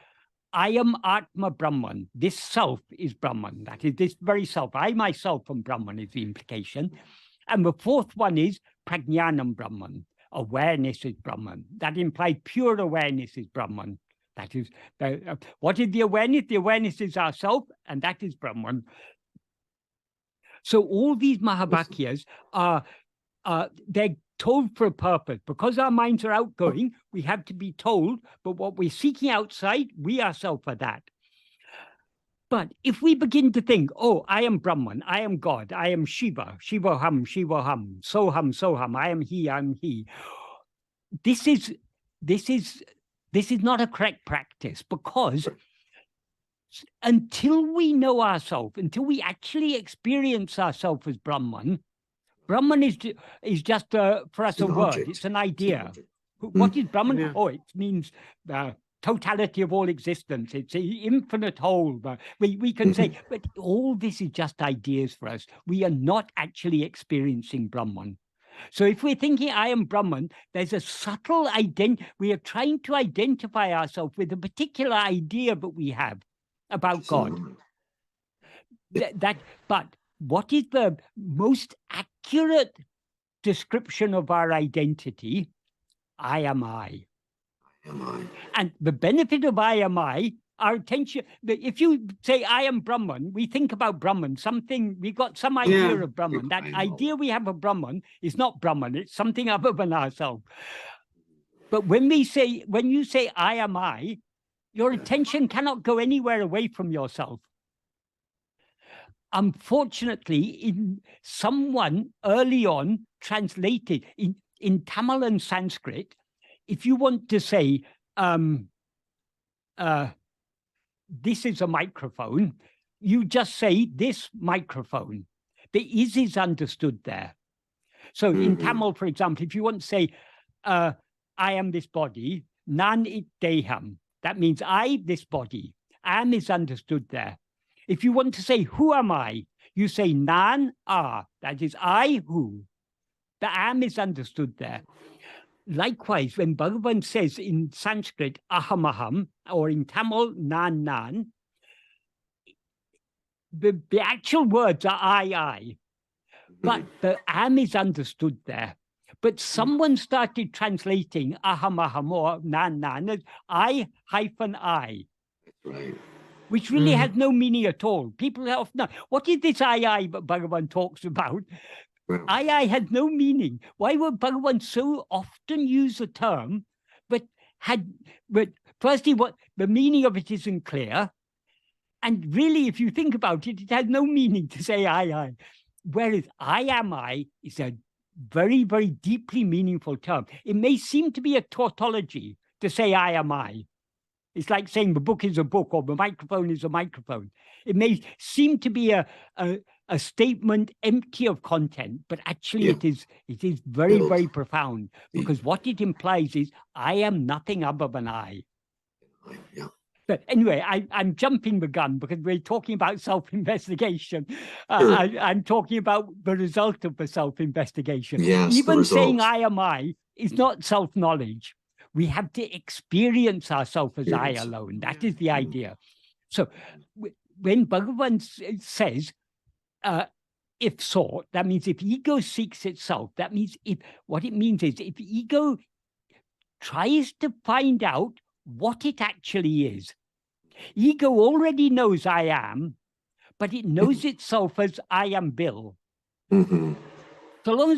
B: I am Atma Brahman. This self is Brahman. That is this very self. I myself am Brahman is the implication. And the 4th one is Prajnanam Brahman. Awareness is Brahman. That implies pure awareness is Brahman. That is, what is the awareness? The awareness is ourself, and that is Brahman. So all these Mahavakyas they're told for a purpose. Because our minds are outgoing, we have to be told, but what we're seeking outside, we ourselves are that. But if we begin to think, I am Brahman, I am God, I am Shiva, Shivoham, Shivoham, Soham, I am he. This is not a correct practice, because until we know ourselves, until we actually experience ourselves as Brahman is just for us a word. It's an idea. What is Brahman? It means totality of all existence. It's the infinite whole. We can say, but all this is just ideas for us. We are not actually experiencing Brahman. So if we're thinking I am Brahman, there's a subtle we are trying to identify ourselves with a particular idea that we have about God. But what is the most accurate description of our identity? I am I. And the benefit of I am I, our attention, if you say I am Brahman, we think about Brahman, we've got some idea of Brahman. That idea we have of Brahman is not Brahman, it's something other than ourselves. But when you say I am I, your attention cannot go anywhere away from yourself. Unfortunately, someone early on translated in Tamil and Sanskrit, if you want to say, this is a microphone, you just say this microphone. The is understood there. So in Tamil, for example, if you want to say, I am this body, nan it deham, that means I, this body. am is understood there. If you want to say, who am I? You say nan are, that is I who. The am is understood there. Likewise, when Bhagavan says in Sanskrit, aham aham, or in Tamil, nan nan, the actual words are I. But the am is understood there. But someone started translating aham aham or nan nan as I.
A: Right.
B: Which really has no meaning at all. People often, what is this I Bhagavan talks about?
A: Well,
B: I has no meaning. Why would Bhagavan so often use a term, but firstly, what the meaning of it isn't clear. And really, if you think about it, it has no meaning to say I. Whereas I is a very, very deeply meaningful term. It may seem to be a tautology to say I am I. It's like saying the book is a book or the microphone is a microphone. It may seem to be a statement empty of content, but actually it is very, very profound, because what it implies is I am nothing other than I.
A: Yeah.
B: But anyway, I'm jumping the gun because we're talking about self-investigation.
A: Sure.
B: I'm talking about the result of the self-investigation.
A: Yes,
B: even saying
A: results.
B: I am I is not self-knowledge. We have to experience ourselves as I alone. That is the idea. So when Bhagavan says, if sought, that means if ego seeks itself, that means what it means is if ego tries to find out what it actually is. Ego already knows I am, but it knows itself as I am Bill. So long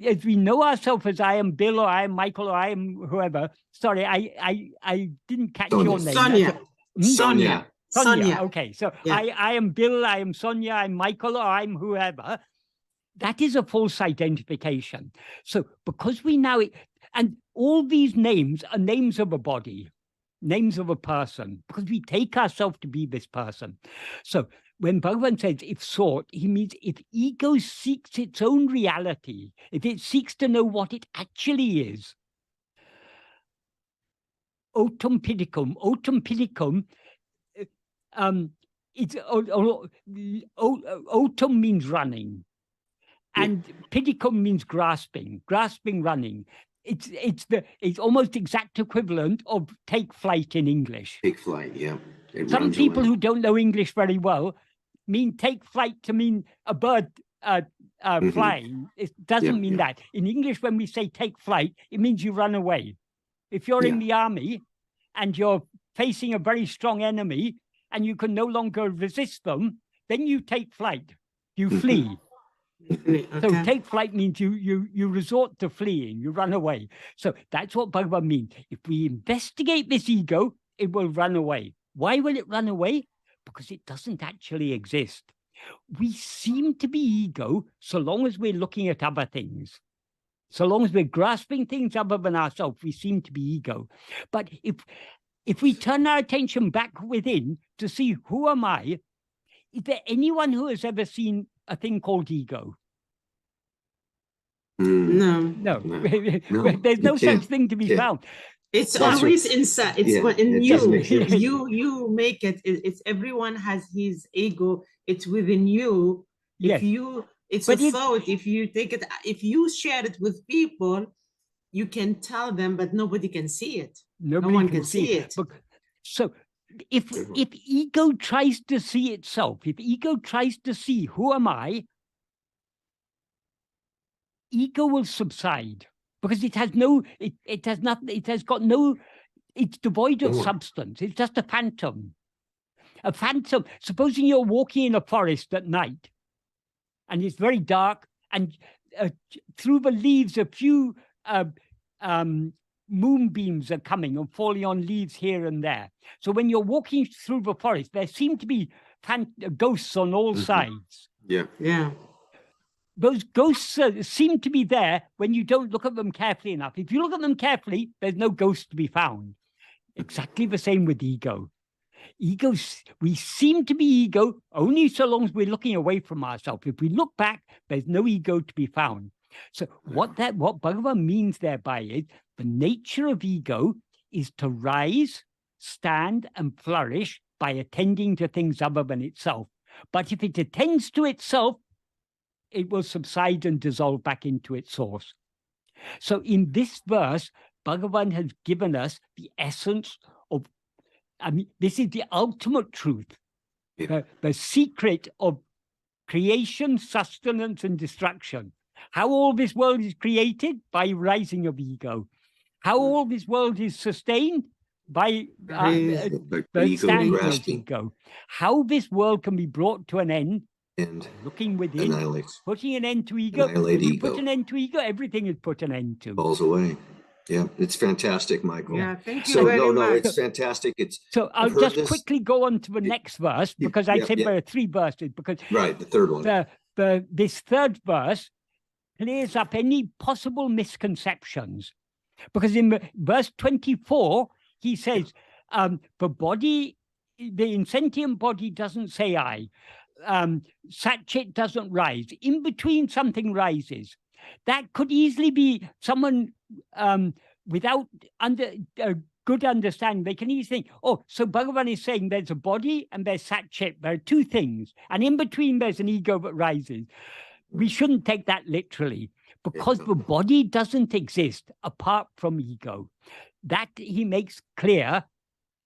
B: as we know ourselves as I am Bill or I am Michael or I am whoever. Sorry, I didn't catch your name. Sonia. Okay, so yeah. I am Bill, I am Sonia, I'm Michael, or I'm whoever. That is a false identification. So because we now, and all these names are names of a body, names of a person, because we take ourselves to be this person. So when Bhagavan says if sought, he means if ego seeks its own reality, if it seeks to know what it actually is. Otum pidicum. It's otum means running, and pidicum means grasping, running. It's almost exact equivalent of take flight in English.
A: Take flight, yeah.
B: Some people who don't know English very well mean take flight to mean a bird flying. It doesn't mean that. In English, when we say take flight, it means you run away. If you're in the army and you're facing a very strong enemy and you can no longer resist them, then you take flight. You flee. So take flight means you resort to fleeing, you run away. So that's what Bhagavan means. If we investigate this ego, it will run away. Why will it run away? Because it doesn't actually exist. We seem to be ego so long as we're looking at other things. So long as we're grasping things other than ourselves, we seem to be ego. But if we turn our attention back within to see who am I, is there anyone who has ever seen a thing called ego?
C: No.
B: There's no such thing to be found.
C: It's always inside. It's in you. You make it. It's everyone has his ego. It's within you. It's a thought. If you take it, if you share it with people, you can tell them, but nobody can see it. No one can see it.
B: So if ego tries to see itself, if ego tries to see who am I, ego will subside because it has no, it has nothing, it has got no, it's devoid of substance. It's just a phantom. A phantom. Supposing you're walking in a forest at night and it's very dark and through the leaves a few moonbeams are coming and falling on leaves here and there. So when you're walking through the forest, there seem to be ghosts on all sides.
C: Yeah.
B: Those ghosts seem to be there when you don't look at them carefully enough. If you look at them carefully, there's no ghost to be found. Exactly the same with ego. Ego, we seem to be ego only so long as we're looking away from ourselves. If we look back, there's no ego to be found. So what Bhagavan means thereby is the nature of ego is to rise, stand, and flourish by attending to things other than itself. But if it attends to itself, it will subside and dissolve back into its source. So in this verse, Bhagavan has given us the essence of, I mean, this is the ultimate truth, the secret of creation, sustenance, and destruction. How all this world is created? By rising of ego. How all this world is sustained? By the standing of ego. How this world can be brought to an end?
A: And
B: looking within,
A: annihilates.
B: putting an end to ego.
A: Annihilate
B: When you
A: ego.
B: put an end to ego, everything is put an end to.
A: Falls away. Yeah, it's fantastic, Michael.
C: Yeah, thank you
A: So
C: very
A: no,
C: much.
A: it's fantastic. It's
B: so I'll just quickly go on to the next verse, because I said there are 3 verses, because
A: right, the third one.
B: This third verse clears up any possible misconceptions. Because in verse 24, he says, the body, the insentient body doesn't say I. Satchit doesn't rise. In between, something rises. That could easily be someone without good understanding. They can easily think, oh, so Bhagavan is saying there's a body and there's Satchit. There are 2 things. And in between, there's an ego that rises. We shouldn't take that literally, because the body doesn't exist apart from ego. That he makes clear.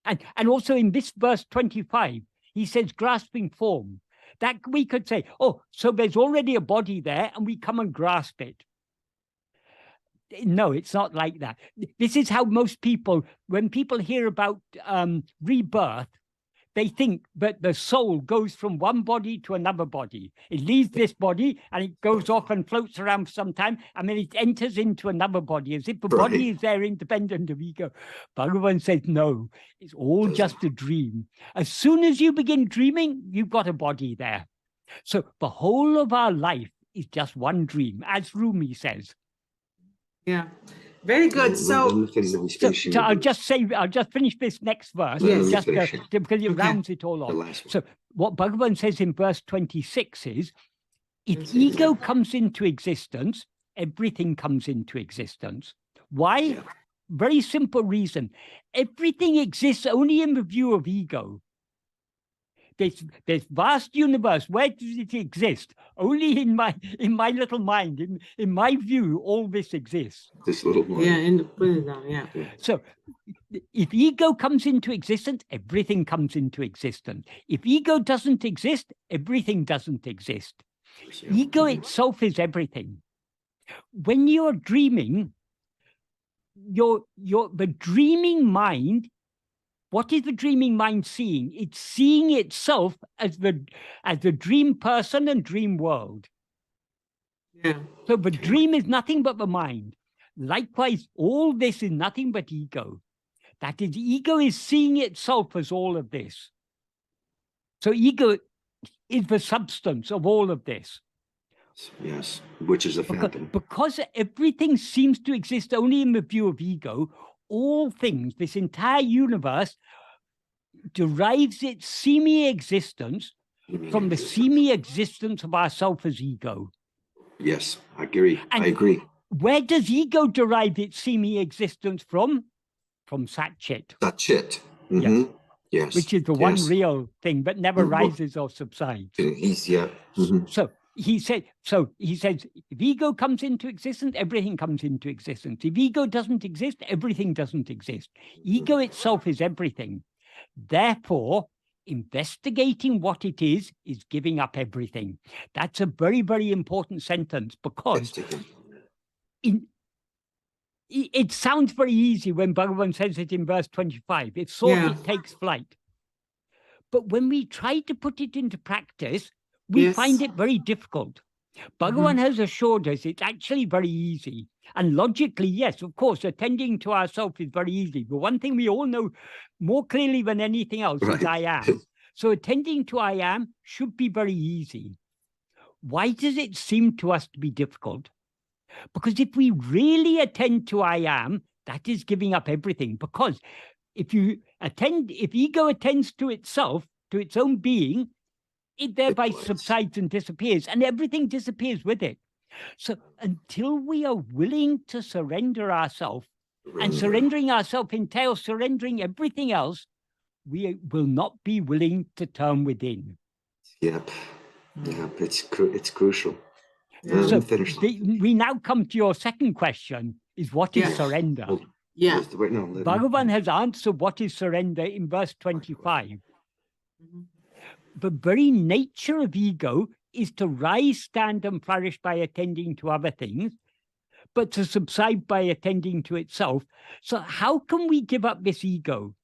B: And also in this verse 25, he says grasping form. That we could say, oh, so there's already a body there and we come and grasp it. No, it's not like that. This is how most people, when people hear about rebirth, they think that the soul goes from one body to another body. It leaves this body and it goes off and floats around for some time, and then it enters into another body, as if the body is there independent of ego. Bhagavan says, no, it's all just a dream. As soon as you begin dreaming, you've got a body there. So the whole of our life is just one dream, as Rumi says.
C: Yeah. Very good. So
B: I'll just finish this next verse, because it rounds it all off. So what Bhagavan says in verse 26 is, if ego comes into existence, everything comes into existence. Why? Yeah. Very simple reason. Everything exists only in the view of ego. This vast universe, where does it exist? Only in my little mind, in my view, all this exists.
A: This little mind.
C: Yeah,
B: So if ego comes into existence, everything comes into existence. If ego doesn't exist, everything doesn't exist. Ego itself is everything. When you're dreaming, the dreaming mind, what is the dreaming mind seeing? It's seeing itself as the dream person and dream world.
C: Yeah.
B: So the dream is nothing but the mind. Likewise, all this is nothing but ego. That is, ego is seeing itself as all of this. So ego is the substance of all of this.
A: Yes, which is a phantom.
B: Because everything seems to exist only in the view of ego, all things, this entire universe, derives its semi-existence from the semi-existence of ourself as ego.
A: Yes, I agree.
B: And
A: I agree.
B: Where does ego derive its semi-existence from? From Satchit.
A: Satchit. Mm-hmm. Yes.
B: Which is the one real thing, but never rises or subsides.
A: Mm-hmm.
B: So he says, if ego comes into existence, everything comes into existence. If ego doesn't exist, everything doesn't exist. Ego itself is everything. Therefore, investigating what it is giving up everything. That's a very, very important sentence, because it sounds very easy when Bhagavan says it in verse 25. It's thought it takes flight. But when we try to put it into practice, we find it very difficult. Bhagavan has assured us it's actually very easy. And logically, yes, of course, attending to ourselves is very easy. But one thing we all know more clearly than anything else is I am. So attending to I am should be very easy. Why does it seem to us to be difficult? Because if we really attend to I am, that is giving up everything. Because if ego attends to itself, to its own being, it thereby subsides and disappears, and everything disappears with it. So until we are willing to surrender ourselves, and surrendering ourselves entails surrendering everything else, we will not be willing to turn within.
A: Yep. Yep. It's crucial.
C: Yeah.
B: So
A: Finish.
B: we now come to your second question, is what is
C: Yeah.
B: surrender?
A: Hold-
C: Yeah.
A: Wait, no, let me-
B: Bhagavan has answered what is surrender in verse 25.
C: Mhm.
B: The very nature of ego is to rise, stand, and flourish by attending to other things, but to subside by attending to itself. So how can we give up this ego?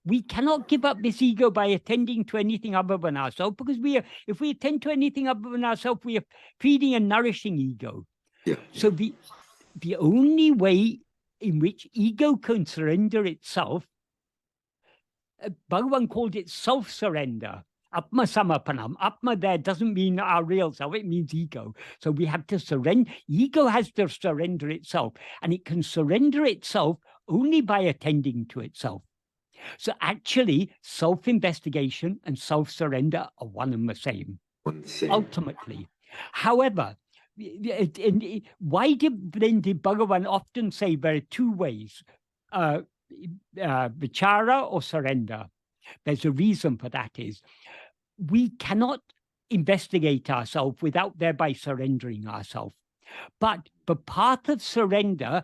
B: We cannot give up this ego by attending to anything other than ourselves, because if we attend to anything other than ourselves, we are feeding and nourishing ego.
A: Yeah.
B: So the only way in which ego can surrender itself, Bhagavan called it self-surrender. Atma samapanam. Atma there doesn't mean our real self, it means ego. So we have to surrender. Ego has to surrender itself, and it can surrender itself only by attending to itself. So actually, self-investigation and self-surrender are one and the same, ultimately. However, why did Bhagavan often say there are two ways, vichara or surrender? There's a reason for that is, we cannot investigate ourselves without thereby surrendering ourselves. But the path of surrender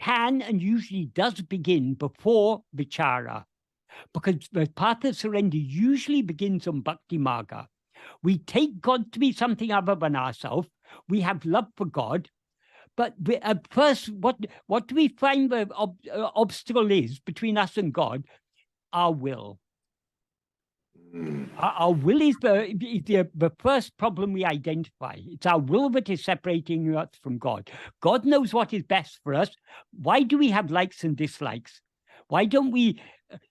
B: can and usually does begin before vichara, because the path of surrender usually begins on bhakti marga. We take God to be something other than ourselves. We have love for God. But at first, what do we find the obstacle is between us and God? Our will. Our will is the first problem we identify. It's our will that is separating us from God. God knows what is best for us. Why do we have likes and dislikes? Why don't we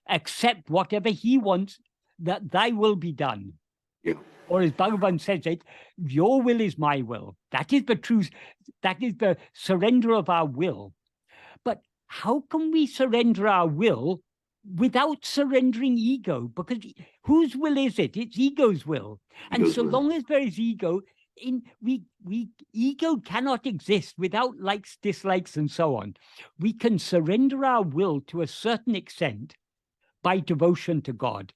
B: accept whatever he wants, that thy will be done?
A: Yeah.
B: Or as Bhagavan says it, your will is my will. That is the truth. That is the surrender of our will. But how can we surrender our will without surrendering ego? Because whose will is it? It's ego's will. And
A: Ego's
B: so
A: will.
B: long as there is ego, ego cannot exist without likes, dislikes, and so on. We can surrender our will to a certain extent by devotion to God.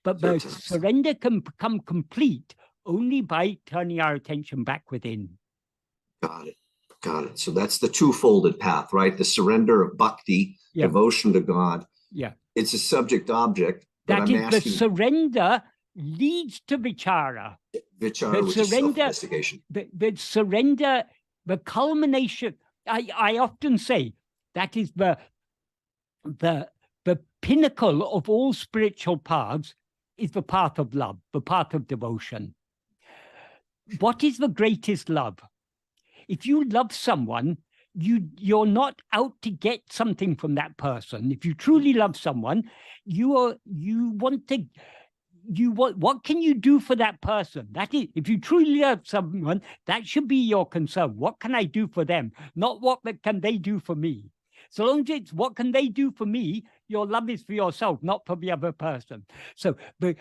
B: But the surrender can become complete only by turning our attention back within.
A: Got it. Got it. So that's the two-folded path, right? The surrender of bhakti, devotion to God.
B: Yeah.
A: It's a subject-object.
B: That is, the surrender leads to vichara.
A: Vichara, which is self-investigation.
B: The surrender, the culmination. I often say that is the pinnacle of all spiritual paths is the path of love, the path of devotion. What is the greatest love? If you love someone, you're not out to get something from that person. If you truly love someone, what can you do for that person? That is, if you truly love someone, that should be your concern. What can I do for them? Not what can they do for me. So long as it's what can they do for me, your love is for yourself, not for the other person. So the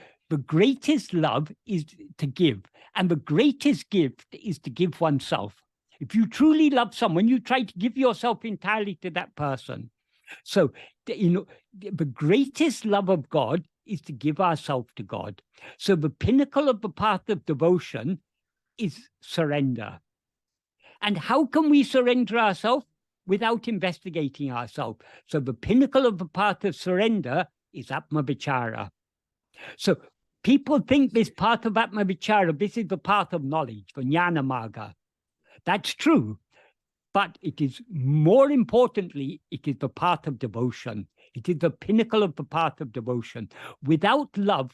B: greatest love is to give, and the greatest gift is to give oneself. If you truly love someone, you try to give yourself entirely to that person. So, the greatest love of God is to give ourselves to God. So the pinnacle of the path of devotion is surrender. And how can we surrender ourselves? Without investigating ourselves. So the pinnacle of the path of surrender is Atma-vichara. So people think this path of Atma-vichara, this is the path of knowledge, the jnana marga. That's true. But it is, more importantly, it is the path of devotion. It is the pinnacle of the path of devotion. Without love,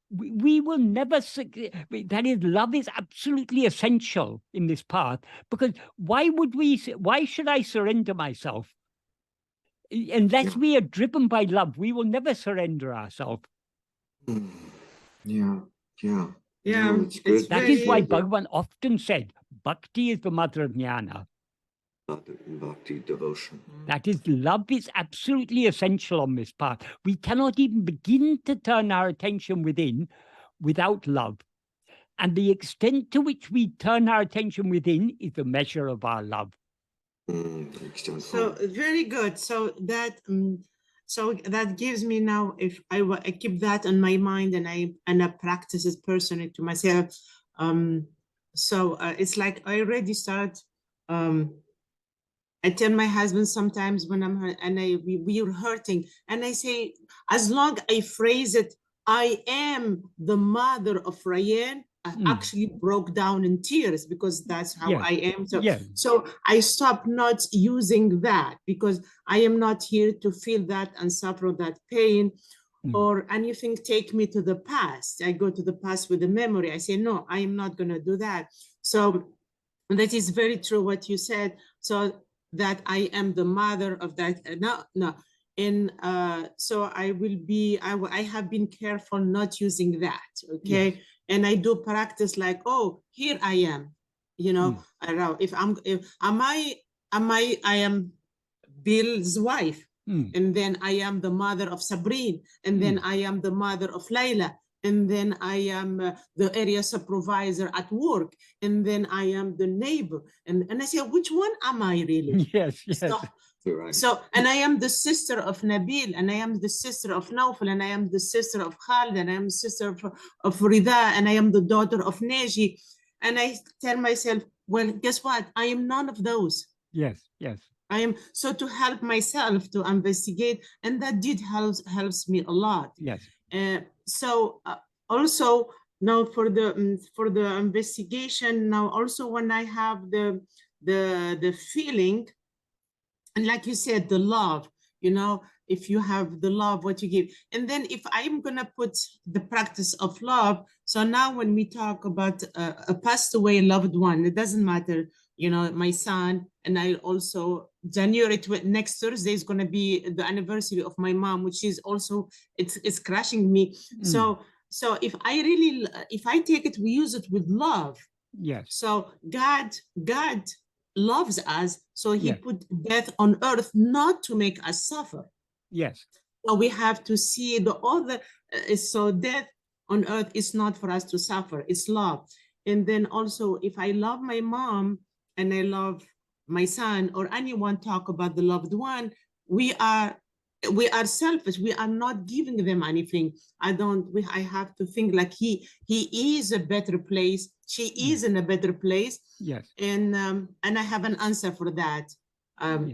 B: we will never, that is, love is absolutely essential in this path, because why should I surrender myself? Unless we are driven by love, we will never surrender ourselves.
A: Yeah.
B: That is why Bhagavan often said, bhakti is the mother of jnana.
A: Bhakti, devotion.
B: That is, love is absolutely essential on this path. We cannot even begin to turn our attention within without love. And the extent to which we turn our attention within is the measure of our love.
C: So very good. So that So that gives me now, if I keep that on my mind and I practice it personally to myself. So it's like I already start. I tell my husband sometimes when I'm hurt and we are hurting, and I say, as long I phrase it, I am the mother of Ryan, I actually broke down in tears because that's how I am. So, so I stop not using that because I am not here to feel that and suffer that pain or anything take me to the past. I go to the past with the memory. I say, no, I am not going to do that. So that is very true what you said. So that I am the mother of that. No. And so I will be, I have been careful not using that, okay? Yes. And I do practice like, oh, here I am, you know, I don't know, I am Bill's wife, and then I am the mother of Sabrine, and then I am the mother of Layla, and then I am the area supervisor at work, and then I am the neighbor, and I say, which one am I really?
B: Yes.
C: So, and I am the sister of Nabil, and I am the sister of Naufal, and I am the sister of Khalid, and I am the sister of Rida, and I am the daughter of Neji. And I tell myself, well, guess what? I am none of those.
B: Yes.
C: I am, so to help myself to investigate, and that did helps me a lot.
B: Yes.
C: So also now for the investigation, now also when I have the feeling, and like you said, the love, you know, if you have the love, what you give. And then if I'm going to put the practice of love, so now when we talk about a passed away loved one, it doesn't matter, you know, my son, and I also, January, next Thursday is going to be the anniversary of my mom, which is also, it's crushing me. So if I take it, we use it with love.
B: Yes.
C: So God loves us, so he put death on earth not to make us suffer.
B: Yes.
C: So we have to see the other, so death on earth is not for us to suffer, it's love. And then also, if I love my mom and I love my son, or anyone talk about the loved one, we are selfish. We are not giving them anything. I have to think like he is a better place. She is in a better place.
B: Yes.
C: And I have an answer for that.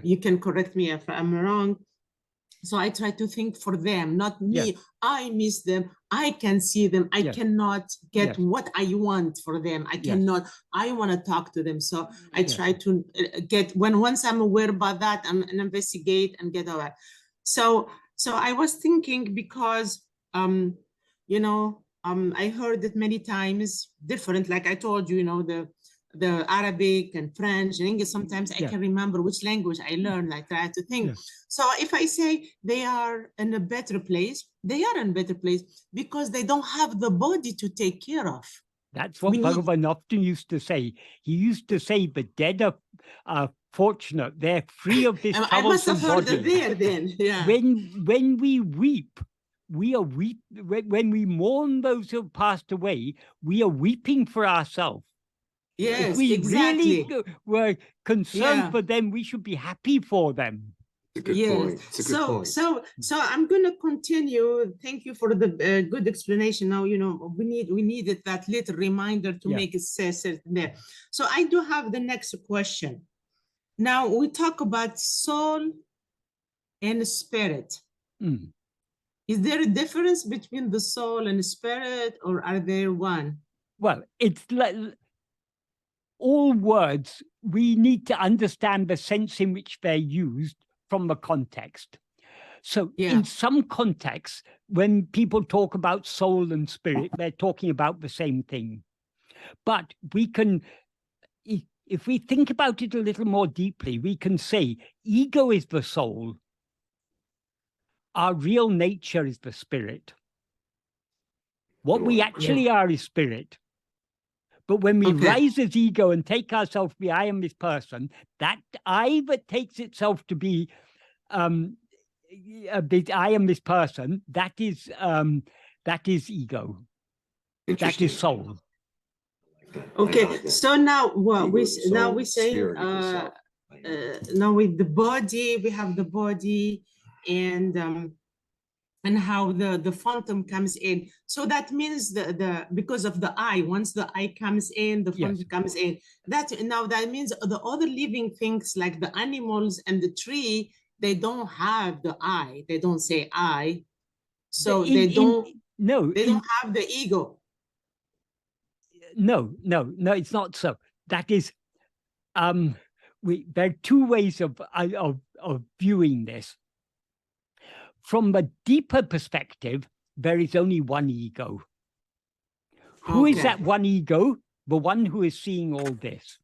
C: You can correct me if I'm wrong. So I try to think for them, not me. Yes. I miss them. I can see them. I cannot get what I want for them. I cannot. I want to talk to them. So I try to get, once I'm aware about that, and investigate and get aware. So I was thinking because, you know, I heard it many times different, like I told you, you know, the Arabic and French and English, sometimes I can remember which language I learned, I try to think. So if I say they are in a better place, they are in a better place because they don't have the body to take care of.
B: That's what Bhagavan often used to say. He used to say the dead are fortunate. They're free of this troublesome body. I must have heard it there then, yeah. When we weep, we are when we mourn those who have passed away, we are weeping for ourselves.
C: Yes,
B: if we
C: exactly.
B: really were concerned for them, we should be happy for them.
A: It's a good point. It's a good point.
C: So I'm going to continue. Thank you for the good explanation. Now, you know, we needed that little reminder to make it certain there. So I do have the next question. Now we talk about soul and spirit. Is there a difference between the soul and the spirit, or are they one?
B: Well, it's like all words, we need to understand the sense in which they're used from the context. So in some contexts, when people talk about soul and spirit, they're talking about the same thing. But we can, if we think about it a little more deeply, we can say ego is the soul. Our real nature is the spirit. What we actually are is spirit. But when we rise as ego and take ourselves to be, I am this person, that I that takes itself to be, I am this person, that is ego. That is soul.
C: Okay, so now what we say now with the body, we have the body, and how the phantom comes in. So that means because of the eye, once the eye comes in, the phantom comes in. That means the other living things like the animals and the tree, they don't have the eye. They don't say I. So they don't have the ego.
B: No, it's not so. That is, there are two ways of viewing this. From a deeper perspective, there is only one ego. Who is that one ego? The one who is seeing all this.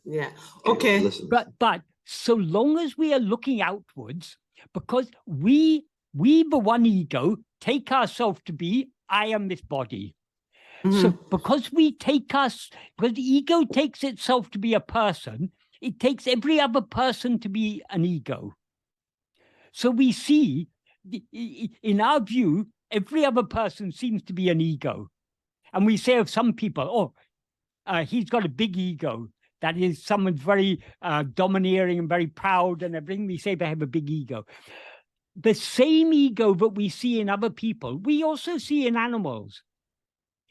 C: Yeah. Okay.
B: But so long as we are looking outwards, because we the one ego take ourselves to be, I am this body. So because because the ego takes itself to be a person, it takes every other person to be an ego. So we see, in our view, every other person seems to be an ego. And we say of some people, he's got a big ego. That is, someone's very domineering and very proud and everything. We say they have a big ego. The same ego that we see in other people, we also see in animals.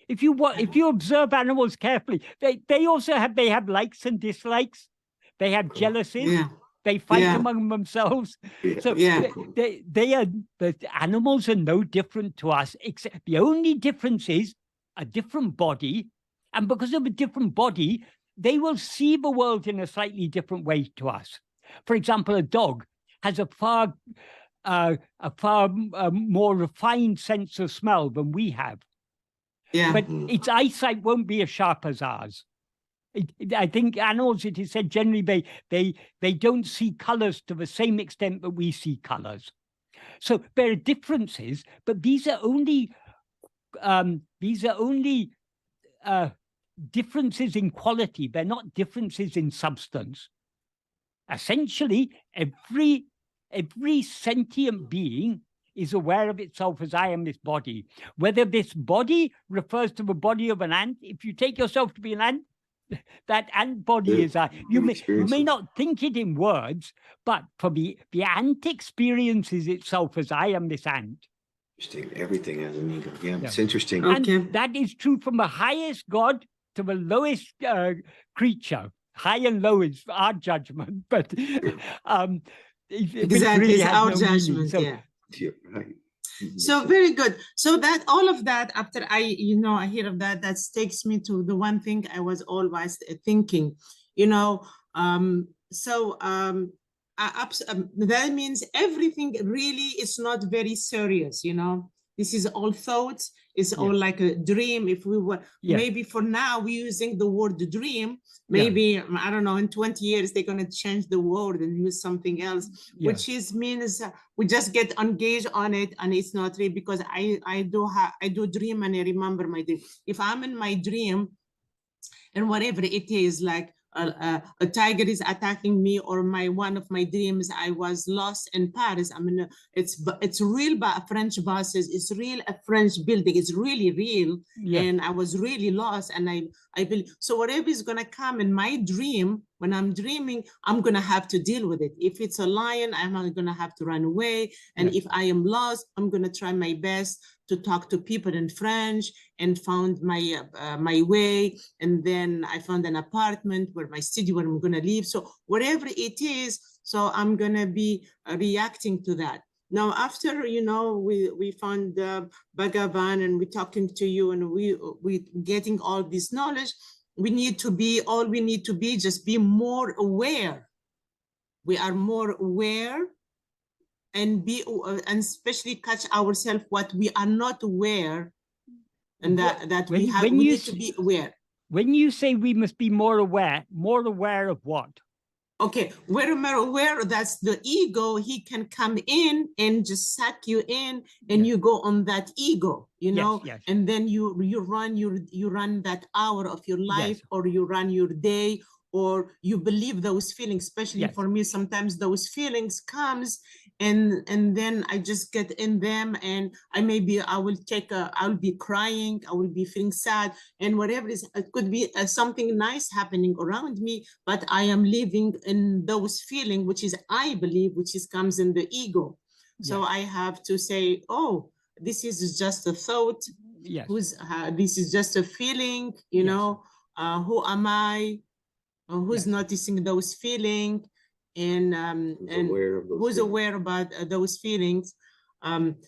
B: If you observe animals carefully, they also have likes and dislikes. They have jealousies. Yeah. They fight among themselves. So the animals are no different to us, except the only difference is a different body. And because of a different body, they will see the world in a slightly different way to us. For example, a dog has a far more refined sense of smell than we have. Yeah. But its eyesight won't be as sharp as ours. I think animals, it is said, generally they don't see colors to the same extent that we see colors. So there are differences, but these are only differences in quality. They're not differences in substance. Essentially, every sentient being is aware of itself as I am this body. Whether this body refers to the body of an ant, if you take yourself to be an ant, that ant body is I. You may not think it in words, but for the ant experiences itself as I am this ant.
A: Interesting. Everything has an ego. Yeah, it's interesting.
B: And that is true from the highest God to the lowest creature. High and low is our judgment, but
C: exactly, it's our judgment. So,
A: yeah, right.
C: So very good. So that all of that, after I hear of that, that takes me to the one thing I was always thinking, that means everything really is not very serious, This is all thoughts. It's all like a dream. If we were maybe for now we're using the word dream, maybe I don't know, in 20 years they're going to change the word and use something else, which means we just get engaged on it, and it's not real, because I do dream and I remember my dream. If I'm in my dream and whatever it is, like a tiger is attacking me, or one of my dreams, I was lost in Paris. I mean, it's real French buses. It's real a French building. It's really real, and I was really lost. And I believe so. Whatever is gonna come in my dream, when I'm dreaming, I'm gonna have to deal with it. If it's a lion, I'm gonna have to run away. And if I am lost, I'm gonna try my best to talk to people in French and found my way. And then I found an apartment where my studio where I'm gonna live. So whatever it is, so I'm gonna be reacting to that. Now, after, we found Bhagavan and we're talking to you and we getting all this knowledge, we need to be just be more aware. We are more aware, and especially catch ourselves what we are not aware, and that we need to be aware.
B: When you say we must be more aware of what?
C: Okay, we're more aware that's the ego. He can come in and just suck you in, and you go on that ego, and then you run that hour of your life, or you run your day, or you believe those feelings. Especially for me, sometimes those feelings comes and then I just get in them, and I'll be crying, I will be feeling sad, and whatever it could be something nice happening around me, but I am living in those feelings, which is, I believe, comes in the ego. So I have to say, oh, this is just a thought.
B: Yes.
C: This is just a feeling, you know, who am I? Who's noticing those feelings? And who's aware about those feelings?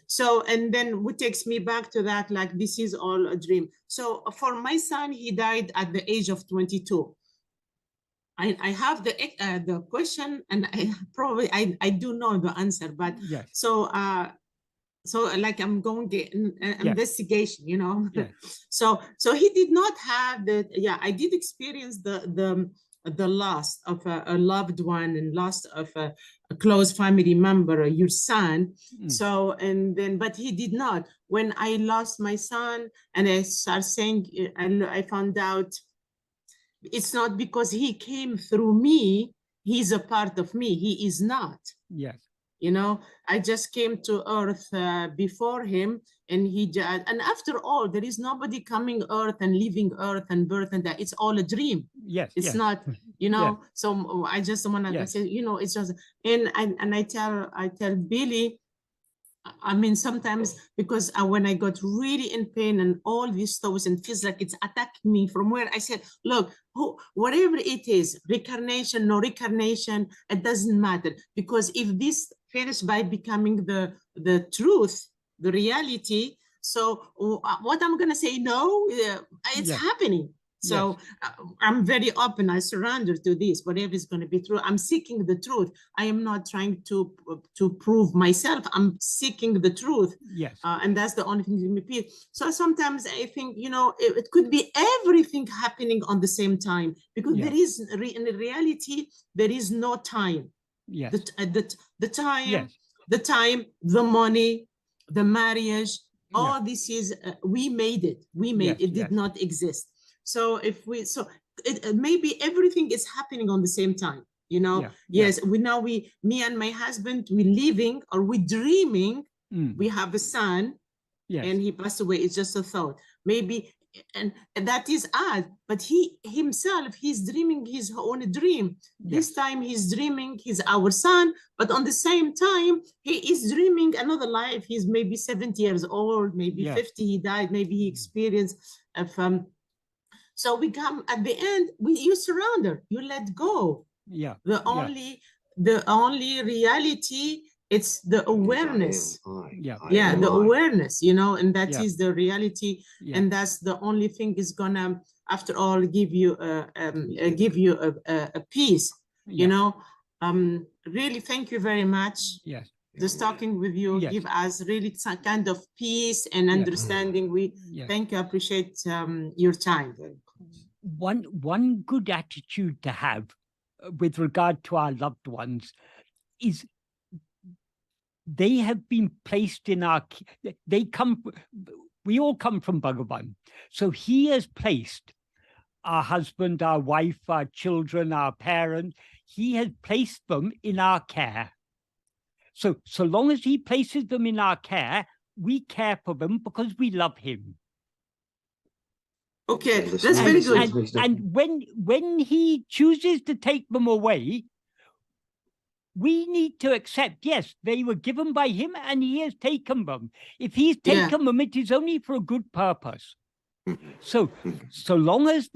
C: So, and then what takes me back to that, like, this is all a dream. So for my son, he died at the age of 22. I have the question, and I do know the answer, but so like, I'm going to investigation, you know. So he did not have the, I did experience the loss of a loved one and loss of a close family member, your son. So, and then, but he did not. When I lost my son and I started saying, and I found out it's not because he came through me, he's a part of me. He is not.
B: Yes.
C: You know, I just came to earth before him, and and after all, there is nobody coming earth and leaving earth and birth and that. It's all a dream.
B: Yes.
C: It's not, you know. So I just want to say, you know, it's just, and I tell Billy, I mean, sometimes, because when I got really in pain and all these thoughts and feels like it's attacking me from where, I said, look, whatever it is, reincarnation, no reincarnation, it doesn't matter. Because if this finished by becoming the truth, the reality, so what I'm going to say, no, it's happening. So I'm very open. I surrender to this, whatever is going to be true. I'm seeking the truth. I am not trying to prove myself. I'm seeking the truth.
B: Yes.
C: And that's the only thing that me peace. So sometimes I think, you know, it could be everything happening on the same time, because there is, in reality, there is no time.
B: Yes.
C: The time, the time, the money, the marriage, all this is, we made it. We made it. Did not exist. So if we, maybe everything is happening on the same time, you know. Yes, me and my husband, we living, or we dreaming. We have a son, and he passed away. It's just a thought, maybe, and that is odd. But he himself, he's dreaming his own dream. This time he's dreaming he's our son, but on the same time he is dreaming another life. He's maybe 70 years old, maybe 50. He died. Maybe he experienced so we come at the end, you surrender, you let go. The only reality, it's the awareness. The awareness, you know, and that is the reality. And that's the only thing is gonna, after all, give you a peace, you know. Really, thank you very much. Just talking with you give us really some kind of peace and understanding. We thank you, appreciate your time.
B: One good attitude to have with regard to our loved ones is they have been placed in our, we all come from Bhagavan. So he has placed our husband, our wife, our children, our parents, he has placed them in our care. So long as he places them in our care, we care for them because we love him.
C: Okay, that's very good.
B: And when he chooses to take them away, we need to accept, yes, they were given by him and he has taken them. If he's taken them, it is only for a good purpose. So long as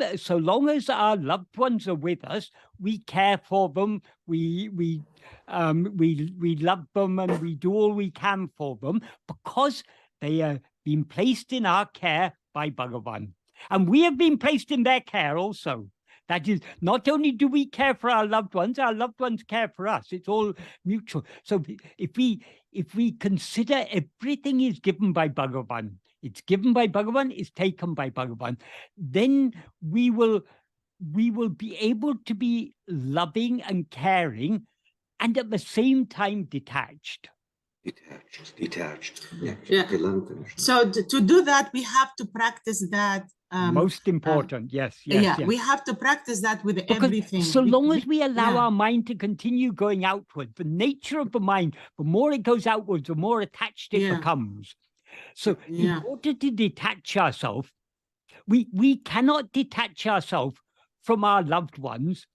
B: our loved ones are with us, we care for them, we love them, and we do all we can for them because they are being placed in our care by Bhagavan. And we have been placed in their care also. That is, not only do we care for our loved ones care for us. It's all mutual. So if we consider everything is given by Bhagavan, it's given by Bhagavan, it's taken by Bhagavan, then we will be able to be loving and caring, and at the same time detached.
C: Detached. Yeah. So to do that, we have to practice that
B: Most important. Yes, yes,
C: yeah,
B: yes.
C: we have to practice that with
B: Because
C: everything.
B: so long as we allow
C: yeah.
B: our mind to continue going outward, the nature of the mind, the more it goes outwards, the more attached it
C: Yeah.
B: becomes. So
C: Yeah.
B: in order to detach ourselves, we cannot detach ourselves from our loved ones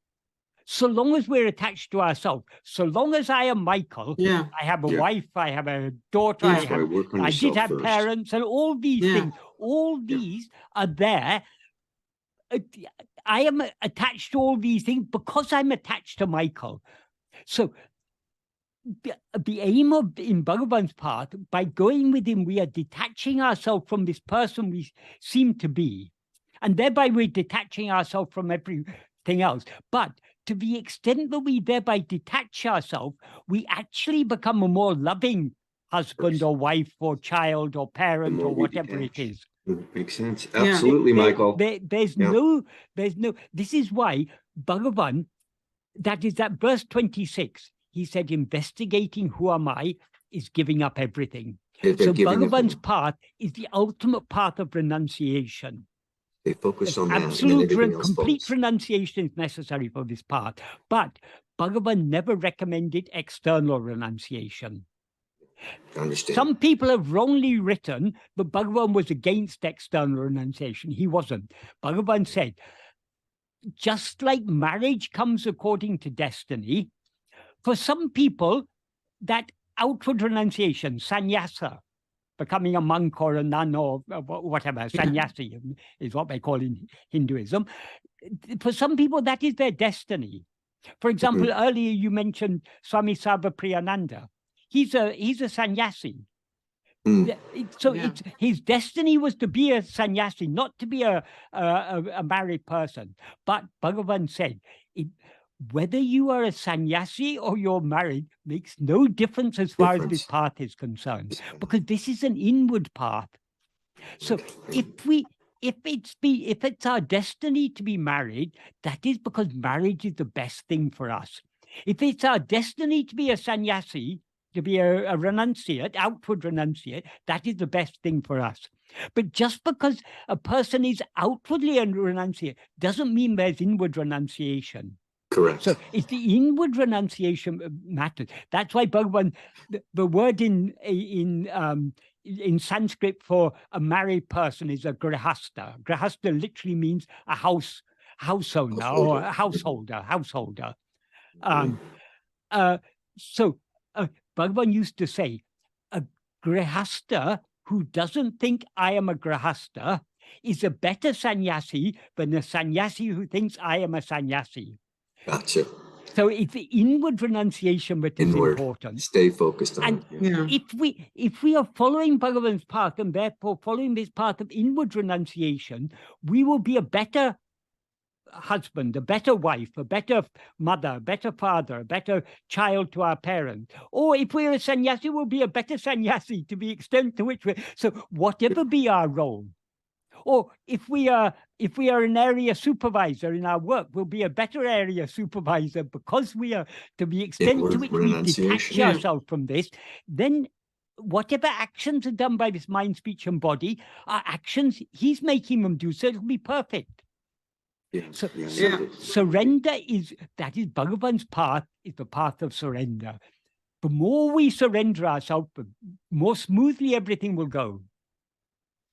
B: so long as we're attached to ourselves. So long as I am Michael,
C: Yeah.
B: I have a
A: Yeah.
B: wife, I have a daughter,
C: Yeah.
B: I,
A: That's why
B: have,
A: work on
B: I did
A: yourself
B: have
A: first.
B: parents, and all these
C: Yeah.
B: things. All these are there. I am attached to all these things because I'm attached to Michael. So the aim of in Bhagavan's path, by going with him, we are detaching ourselves from this person we seem to be. And thereby we're detaching ourselves from everything else. But to the extent that we thereby detach ourselves, we actually become a more loving husband or wife or child or parent or whatever it is.
A: Makes sense.
C: Yeah.
A: Absolutely, Michael.
B: There's
A: Yeah.
B: no, this is why Bhagavan, that is that verse 26, he said, investigating who am I is giving up everything. So Bhagavan's path is the ultimate path of renunciation.
A: They focus on that, and then
B: Absolute,
A: everything else
B: complete
A: falls.
B: renunciation is necessary for this path. But Bhagavan never recommended external renunciation.
A: I understand.
B: Some people have wrongly written that Bhagavan was against external renunciation. He wasn't. Bhagavan said, just like marriage comes according to destiny, for some people, that outward renunciation, sannyasa, becoming a monk or a nun or whatever, sannyasi is what they call in Hinduism. For some people, that is their destiny. For example, earlier you mentioned Swami Sarvapriyananda. He's a sannyasi. So it's his destiny was to be a sannyasi, not to be a married person. But Bhagavan said, whether you are a sannyasi or you're married makes no difference as far as this path is concerned, because this is an inward path. So if it's our destiny to be married, that is because marriage is the best thing for us. If it's our destiny to be a sannyasi, to be a renunciate, outward renunciate, that is the best thing for us. But just because a person is outwardly a renunciate doesn't mean there's inward renunciation.
A: Correct.
B: So it's the inward renunciation matters. That's why Bhagavan, the word in Sanskrit for a married person is a grihastha. Grihastha literally means a house owner or a householder. So Bhagavan used to say, a grihastha who doesn't think I am a grihastha is a better sannyasi than a sannyasi who thinks I am a sannyasi.
A: Gotcha.
B: So it's the inward renunciation that is important.
A: Stay focused on
B: it. If we are following Bhagavan's path and therefore following this path of inward renunciation, we will be a better husband, a better wife, a better mother, a better father, a better child to our parents. Or if we're a sannyasi, we'll be a better sannyasi to the extent to which we're. So whatever be our role. Or if we are an area supervisor in our work, we'll be a better area supervisor because we are, to the extent to which we detach ourselves from this, then whatever actions are done by this mind, speech, and body are actions he's making them do, so it'll be perfect. Surrender is Bhagavan's path, is the path of surrender. The more we surrender ourselves, the more smoothly everything will go.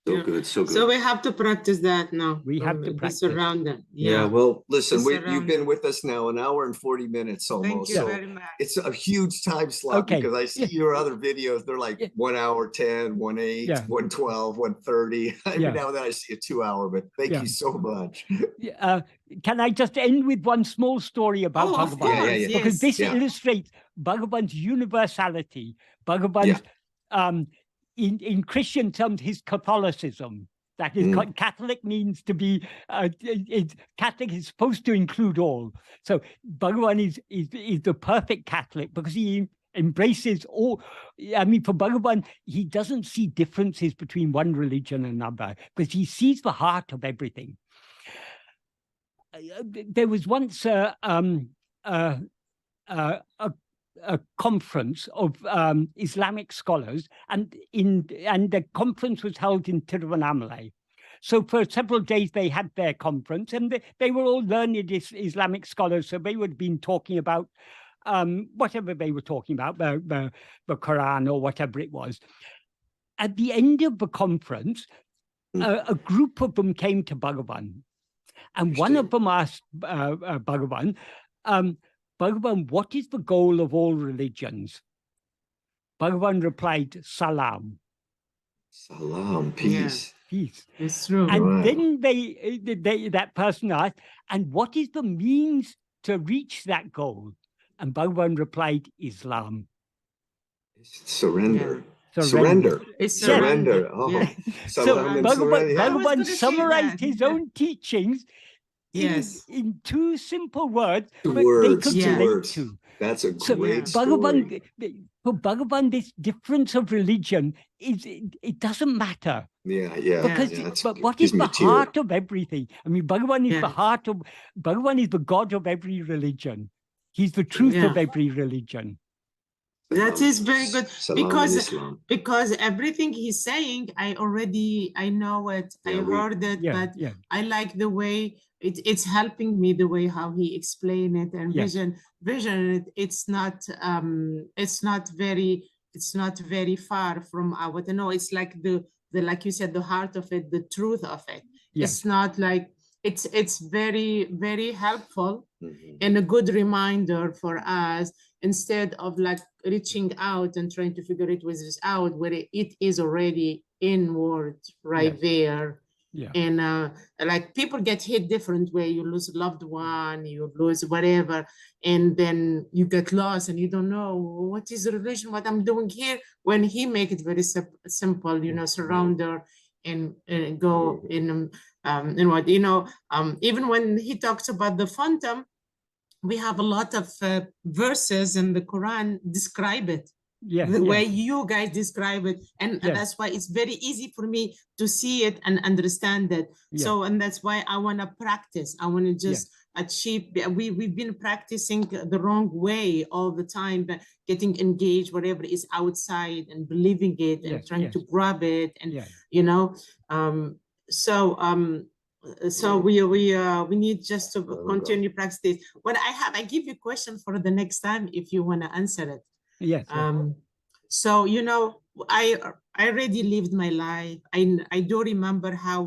A: So good, so good.
C: So we have to practice that now.
B: We have to practice.
C: Surrender.
A: Yeah, well, listen, you've been with us now an hour and 40 minutes almost.
C: Thank you very much.
A: It's a huge time slot because I see your other videos. They're like 1 hour 10, 1:08, 1:12, 1:30. Every now and then I see a 2 hour, but thank you so much.
B: Can I just end with one small story about Bhagavan? Because this illustrates Bhagavan's universality, Bhagavan's in Christian terms, his Catholicism. That is, Catholic means to be, Catholic is supposed to include all. So Bhagavan is the perfect Catholic because he embraces all. I mean, for Bhagavan, he doesn't see differences between one religion and another because he sees the heart of everything. There was once a conference of Islamic scholars, and the conference was held in Tiruvannamalai. So for several days they had their conference, and they were all learned Islamic scholars. So they would have been talking about whatever they were talking about, the Quran or whatever it was. At the end of the conference, a group of them came to Bhagavan, and one of them asked Bhagavan, Bhagavan, what is the goal of all religions? Bhagavan replied, salam.
A: Salam, peace.
B: Peace.
C: It's true.
B: And then that person asked, and what is the means to reach that goal? And Bhagavan replied, Islam.
A: Surrender.
C: Yeah.
A: Surrender.
C: It's
A: Surrender.
C: surrender.
A: Oh,
C: Yeah.
B: So
A: salam and surrender. Yeah.
B: Bhagavan
C: say
B: summarized
C: that.
B: his own teachings
C: Yes.
B: in two simple words,
A: Two
B: but
A: words,
B: they could
C: two
B: relate
A: words.
B: to.
A: That's a
B: So
A: great story.
B: for Bhagavan, this difference of religion it doesn't matter.
A: Yeah.
B: Because but what
A: gives
B: is
A: me
B: the
A: a tear.
B: heart of everything? I mean, Bhagavan is the
C: Yeah.
B: heart of Bhagavan is the God of every religion. He's the truth of
C: Yeah.
B: every religion.
C: That is very good,
A: Salam
C: because
A: and Islam.
C: everything he's saying, I know it,
A: Yeah,
C: I heard it,
B: Yeah,
C: but
B: yeah,
C: I like the way it's helping me, the way how he explained it, and
B: Yes.
C: vision. It's not very far from our. No, it's like the like you said, the heart of it, the truth of it.
B: Yes.
C: It's not like it's very, very helpful
A: Mhm.
C: and a good reminder for us, instead of like reaching out and trying to figure it out, where it is already inward right
B: Yes.
C: there.
B: Yeah.
C: And like people get hit different way. You lose a loved one, you lose whatever, and then you get lost and you don't know what is the religion, what I'm doing here. When he make it very simple, surrender and go in what even when he talks about the phantom, we have a lot of verses in the Quran describe it
B: Yes.
C: the
B: yes.
C: way you guys describe it, and
B: Yes.
C: that's why it's very easy for me to see it and understand it.
B: Yes.
C: So, and that's why I want to practice. I want to just achieve. We've been practicing the wrong way all the time, but getting engaged, whatever is outside, and believing it and
B: Yes,
C: trying
B: yes.
C: to grab it, and
B: Yes.
C: So we need just to continue practice this. What I give you a question for the next time if you want to answer it.
B: Yes.
C: So I already lived my life. I do remember how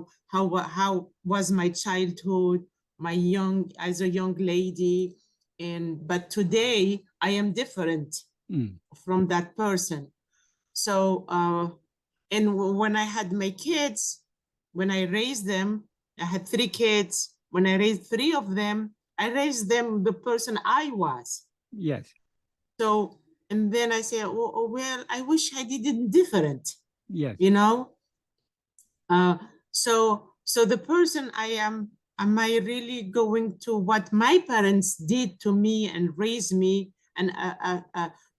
C: was my childhood, as a young lady, but today I am different from that person. So and when I had my kids, when I raised them, I had 3 kids. When I raised 3 of them, I raised them the person I was.
B: Yes.
C: So, and then I say, well, I wish I did it different.
B: Yes.
C: So the person I am I really going to what my parents did to me and raised me and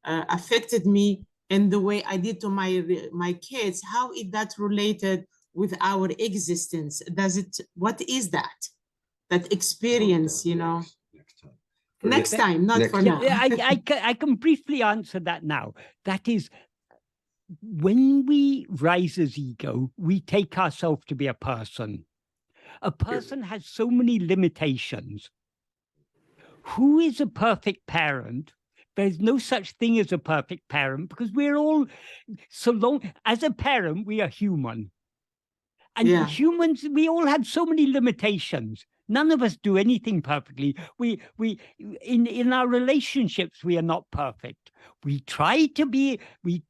C: affected me in the way I did to my kids? How is that related with our existence? What is that experience, Next time, not for now.
B: I can briefly answer that now. That is, when we rise as ego, we take ourselves to be a person. A person has so many limitations. Who is a perfect parent? There's no such thing as a perfect parent, because we're all, as a parent, we are human. And humans, we all have so many limitations. None of us do anything perfectly. In our relationships, we are not perfect. We try to be, we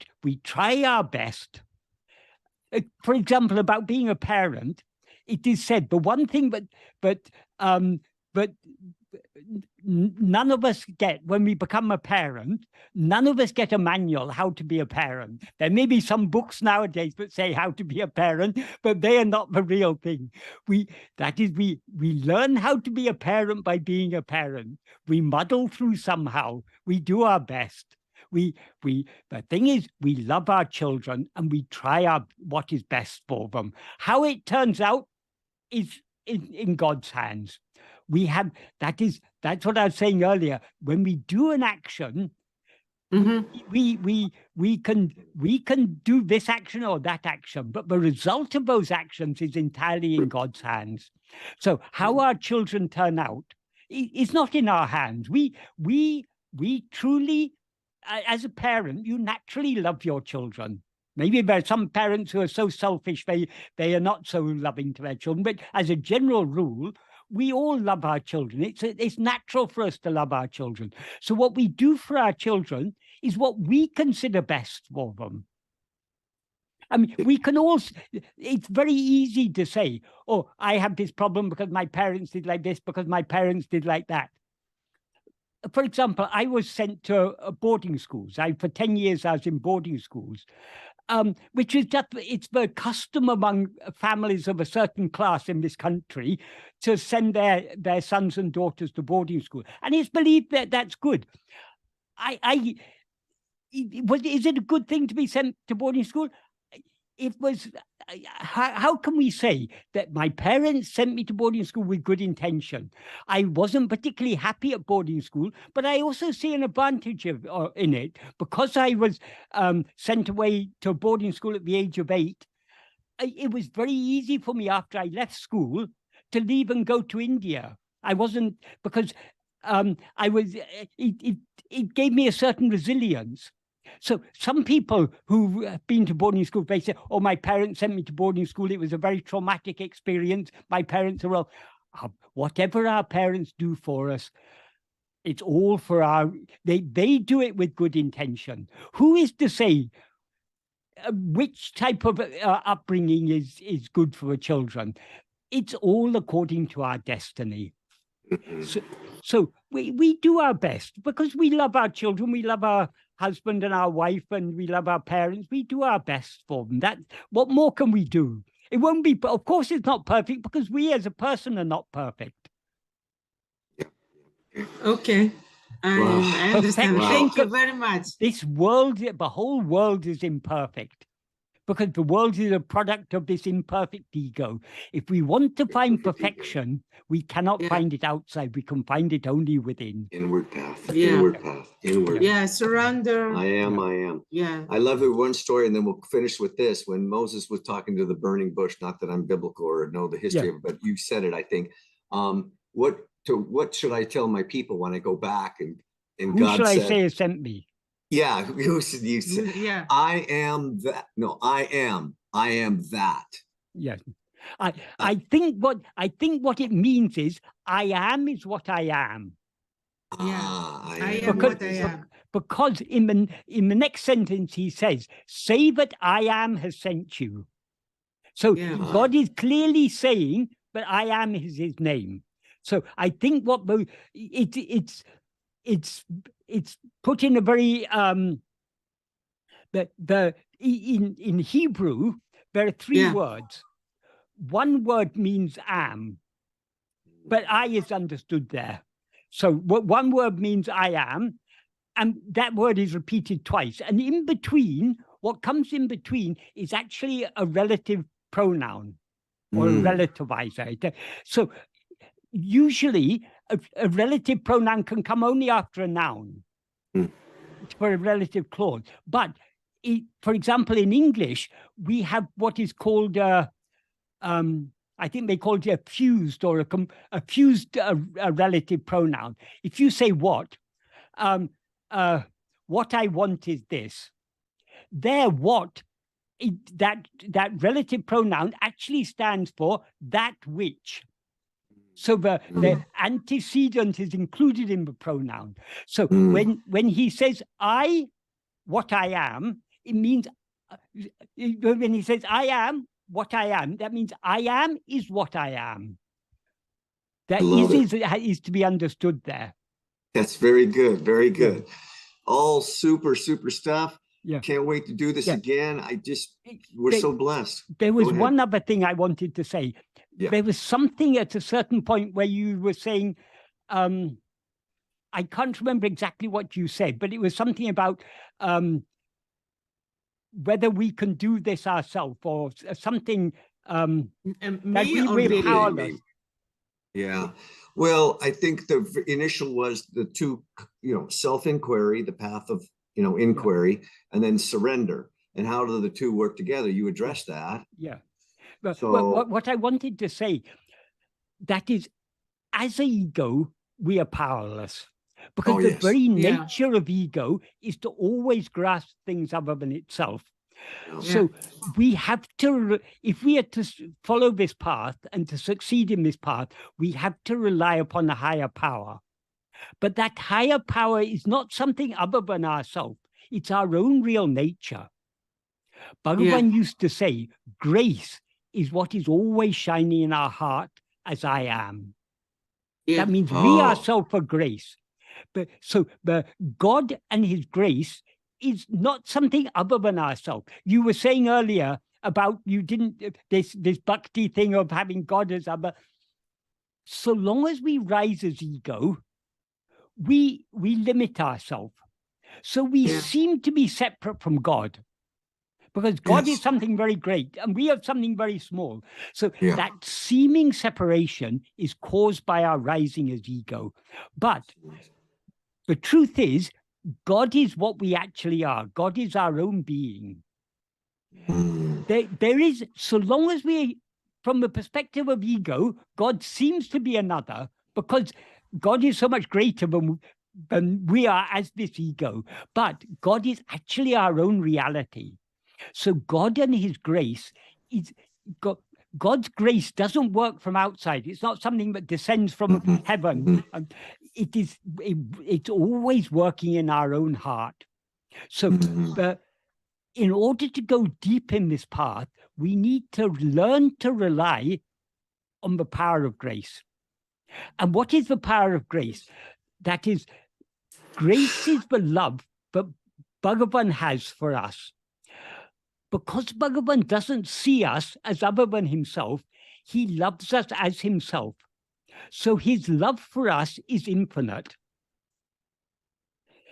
B: try our best. For example, about being a parent, it is said the one thing, but none of us get, when we become a parent, none of us get a manual how to be a parent. There may be some books nowadays that say how to be a parent, but they are not the real thing. We learn how to be a parent by being a parent. We muddle through somehow. We do our best. The thing is, we love our children and we try what is best for them. How it turns out is in God's hands. That's what I was saying earlier. When we do an action, We can do this action or that action, but the result of those actions is entirely in God's hands. So how our children turn out is not in our hands. We truly, as a parent, you naturally love your children. Maybe there are some parents who are so selfish they are not so loving to their children, but as a general rule, we all love our children. It's natural for us to love our children. So what we do for our children is what we consider best for them. I mean, we can all, it's very easy to say, oh, I have this problem because my parents did like this, because my parents did like that. For example, I was sent to boarding schools. For 10 years, I was in boarding schools. Which is just, it's the custom among families of a certain class in this country to send their sons and daughters to boarding school. And it's believed that that's good. Is it a good thing to be sent to boarding school? It was, how can we say that my parents sent me to boarding school with good intention? I wasn't particularly happy at boarding school, but I also see an advantage in it because I was sent away to boarding school at the age of 8. It was very easy for me after I left school to leave and go to India. I wasn't, because it gave me a certain resilience. So some people who have been to boarding school, they say, oh, my parents sent me to boarding school. It was a very traumatic experience. My parents are all, whatever our parents do for us, it's all for they do it with good intention. Who is to say which type of upbringing is good for the children? It's all according to our destiny. So we do our best because we love our children. We love our husband and our wife, and we love our parents. We do our best for them. What more can we do? It won't be, of course, it's not perfect because we as a person are not perfect.
C: Okay. I understand.
B: Wow.
C: Thank you very much.
B: This world, the whole world is imperfect because the world is a product of this imperfect ego. If we want to find perfection, we cannot find it outside. We can find it only within.
A: Inward path.
C: Yeah.
A: Inward path. Inward.
C: Yeah, surrender.
A: I am.
C: Yeah.
A: I love it. One story, and then we'll finish with this. When Moses was talking to the burning bush, not that I'm biblical or know the history of it, but you said it, I think. What should I tell my people when I go back and
B: Who
A: God
B: shall
A: said,
B: I say has sent me?
A: Yeah, you said,
C: Yeah.
A: I am that. No, I am that.
B: Yes. I think what it means is I am is what I am.
C: I am what I am.
B: Because in the next sentence he says, say that I am has sent you. So God is clearly saying that I am is his name. So I think what it's put in a very in Hebrew there are 3 words. One word means am, but I is understood there. So one word means I am, and that word is repeated twice. And in between, what comes in between is actually a relative pronoun or a relativizer. So usually a relative pronoun can come only after a noun for a relative clause. But for example, in English, we have what is called I think they call it a fused or a fused relative pronoun. If you say what I want is this, there what that relative pronoun actually stands for that which. So the antecedent is included in the pronoun. So when he says what I am, it means when he says I am what I am, that means I am is what I am. That is to be understood there.
A: That's very good. Very good. All super stuff.
B: Yeah.
A: Can't wait to do this again. We're so blessed.
B: There was one other thing I wanted to say.
A: Yeah.
B: There was something at a certain point where you were saying, I can't remember exactly what you said, but it was something about whether we can do this ourselves or something that we're powerless.
A: Yeah. Well, I think the initial was the 2, self-inquiry, the path of, inquiry, and then surrender. And how do the two work together? You address that.
B: Yeah. But
A: So-
B: what I wanted to say, that is, as an ego, we are powerless. Because
A: Oh,
B: the
A: yes.
B: very
C: Yeah.
B: nature of ego is to always grasp things other than itself.
A: Yeah.
B: So we have to, if we are to follow this path and to succeed in this path, we have to rely upon a higher power. But that higher power is not something other than ourselves. It's our own real nature. Bhagavan used to say, grace is what is always shining in our heart as I am.
C: Yeah.
B: That means we
A: Oh.
B: ourselves are grace. But God and his grace is not something other than ourselves. You were saying earlier about you didn't, this bhakti thing of having God as other. So long as we rise as ego, we limit ourselves. So we seem to be separate from God. Because God is
A: Yes.
B: something very great and we are something very small. So
A: Yeah.
B: that seeming separation is caused by our rising as ego. But the truth is, God is what we actually are. God is our own being.
A: Mm.
B: There is, so long as we, from the perspective of ego, God seems to be another because God is so much greater than we are as this ego. But God is actually our own reality. So God and his grace is God's grace doesn't work from outside. It's not something that descends from
A: Mhm.
B: heaven. It's always working in our own heart. So
A: Mhm.
B: in order to go deep in this path, we need to learn to rely on the power of grace. And what is the power of grace? That is, grace is the love that Bhagavan has for us. Because Bhagavan doesn't see us as other than himself, he loves us as himself. So his love for us is infinite.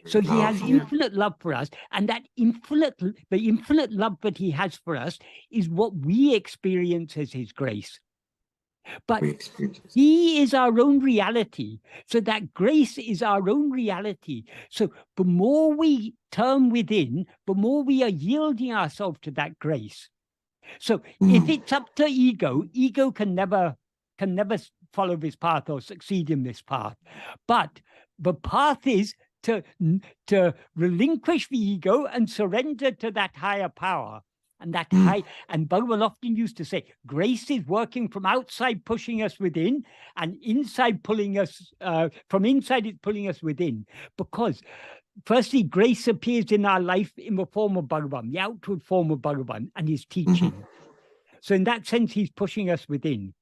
B: So he has
A: Powerful.
B: infinite love for us, and the infinite love that he has for us is what we experience as his grace. But
A: We experience it.
B: he is our own reality. So that grace is our own reality. So the more we turn within, the more we are yielding ourselves to that grace. So if it's up to ego, ego can never follow this path or succeed in this path. But the path is to relinquish the ego and surrender to that higher power. And that and Bhagavan often used to say, grace is working from outside, pushing us within, and inside pulling us, from inside it's pulling us within. Because firstly, grace appears in our life in the form of Bhagavan, the outward form of Bhagavan and his teaching. So in that sense, he's pushing us within.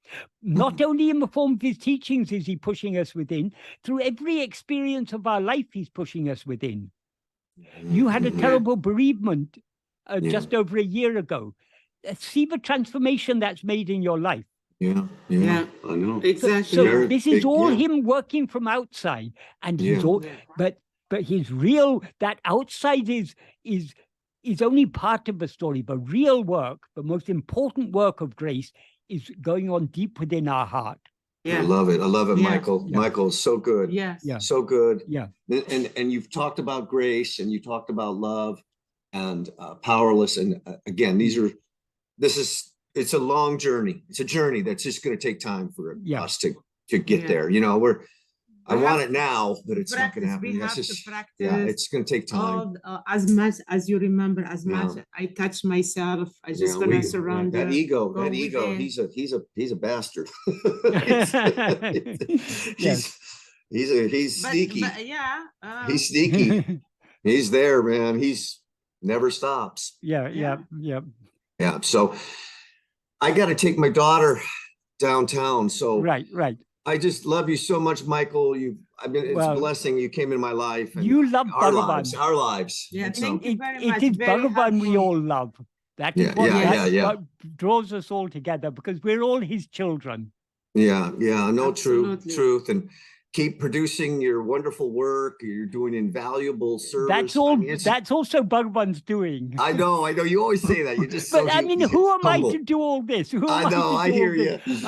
B: Not only in the form of his teachings is he pushing us within, through every experience of our life, he's pushing us within. You had a terrible bereavement just over a year ago. See the transformation that's made in your life.
A: Yeah, I know.
C: Exactly.
B: So this is
A: big,
B: all
A: yeah.
B: him working from outside, and he's
A: Yeah.
B: all, but his real, that outside is only part of the story. The real work, the most important work of grace, is going on deep within our heart.
A: I love it. I love it,
C: Yeah.
A: Michael.
B: Yeah.
A: Michael is so good.
C: Yes.
B: Yeah.
A: So good.
B: Yeah.
A: And you've talked about grace and you talked about love and powerless. And again, it's a long journey. It's a journey that's just going to take time for us to get there. I want it now, but it's not going to happen.
C: We have to practice.
A: Yeah, it's going to take time.
C: As much as you remember, as much I touch myself, I just gonna surrender.
A: That ego,
C: within.
A: he's a bastard.
B: Yes.
A: He's sneaky.
C: But
A: He's sneaky. He's there, man. He's never stops.
B: Yeah.
A: Yeah. So I got to take my daughter downtown. So
B: Right.
C: I
A: just love you so much, Michael. It's a blessing you came in my life. And
B: you love
A: our
B: Bhagavan.
A: our lives.
C: Yeah,
A: And
C: thank you very much.
B: It is
C: Very
B: Bhagavan we
C: helpful.
B: all love. That
A: Yeah,
B: is what,
A: yeah.
B: what draws us all together, because we're all his children.
A: Yeah. No,
C: Absolutely.
A: truth. And keep producing your wonderful work. You're doing invaluable service.
B: That's all.
A: I mean,
B: That's also Bhagavan's doing.
A: I know. You always say that. You're just
B: But
A: so
B: I mean, who am
A: humble.
B: I to do all this? Who am
A: I know.
B: to
A: I
B: do
A: hear
B: all
A: you.
B: this?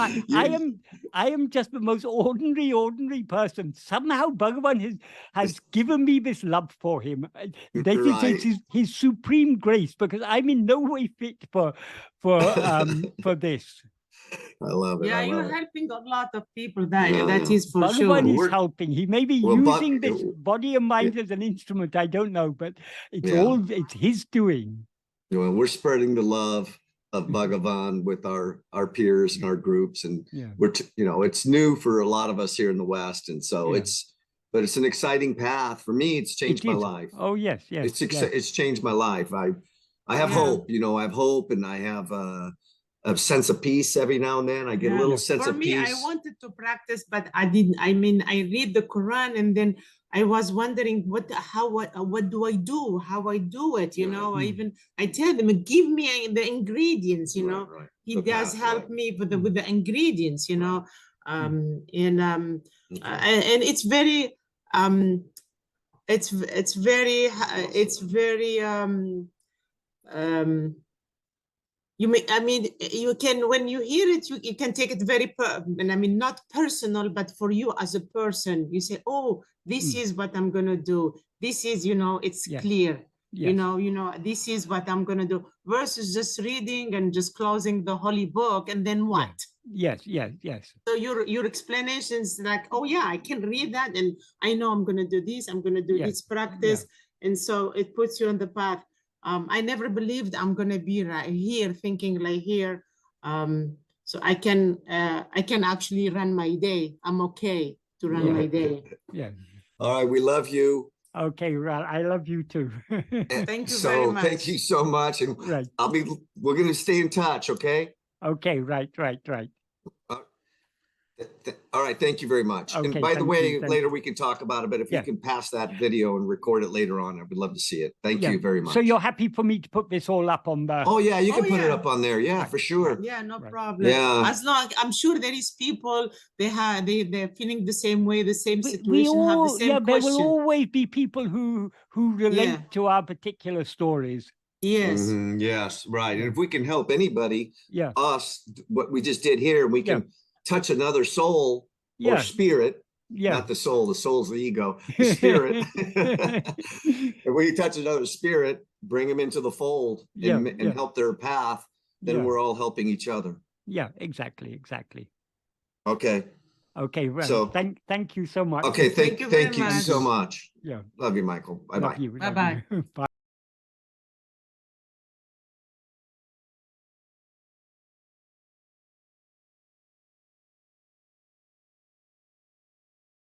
B: I am just the most ordinary person. Somehow Bhagavan has given me this love for him. This is his supreme grace, because I'm in no way fit for this.
A: I love it.
C: Yeah, you're
A: it.
C: helping a lot of people. That is for sure.
B: Bhagavan is helping. He may be using this body and mind as an instrument. I don't know, but it's his doing.
A: We're spreading the love of Bhagavan with our peers and our groups, and we're it's new for a lot of us here in the West, and so it's an exciting path for me. It's changed my life.
B: Oh yes,
A: it's changed my life. I have hope. I have hope, and I have a sense of peace every now and then. I get a little sense of peace.
C: For me, I wanted to practice, but I didn't. I mean, I read the Quran, and then I was wondering what do I do? How I do it? I tell them, give me the ingredients. He does help me with the ingredients. And it's very you can, when you hear it, you can take it very, not personal, but for you as a person, you say, oh, this is what I'm going to do. This is, it's clear, this is what I'm going to do, versus just reading and just closing the holy book. And then what?
B: Yes.
C: So your explanations like, oh yeah, I can read that. And I know I'm going to do this. I'm going to do this practice. And so it puts you on the path. I never believed I'm gonna be right here, thinking like here. So I can actually run my day. I'm okay to run my day.
B: Yeah.
A: All right, we love you.
B: Okay, well, I love you too.
C: Thank you very much.
A: Thank you so much, and we're gonna stay in touch. Okay.
B: Okay. Right.
A: All right, thank you very much.
B: Okay,
A: and by the way, later
B: you.
A: we can talk about it, but if you can pass that video and record it later on, I would love to see it. Thank you very much.
B: So you're happy for me to put this all up on the...
A: Oh yeah, you can put it up on there. Yeah, for sure.
C: Yeah, no problem.
A: Yeah.
C: As long, I'm sure there is people, they're feeling the same way, the same situation, have the same question.
B: There will always be people who relate to our particular stories.
C: Yes.
A: Yes, right. And if we can help anybody, us, what we just did here, we can touch another soul or spirit, not the soul's the ego, the spirit. If we touch another spirit, bring them into the fold and help their path, then we're all helping each other.
B: Yeah, exactly.
A: Okay.
B: Okay, well, so thank you so much.
A: Okay, thank you so much.
B: Yeah.
A: Love you, Michael. Bye-bye.
B: Bye-bye. Bye.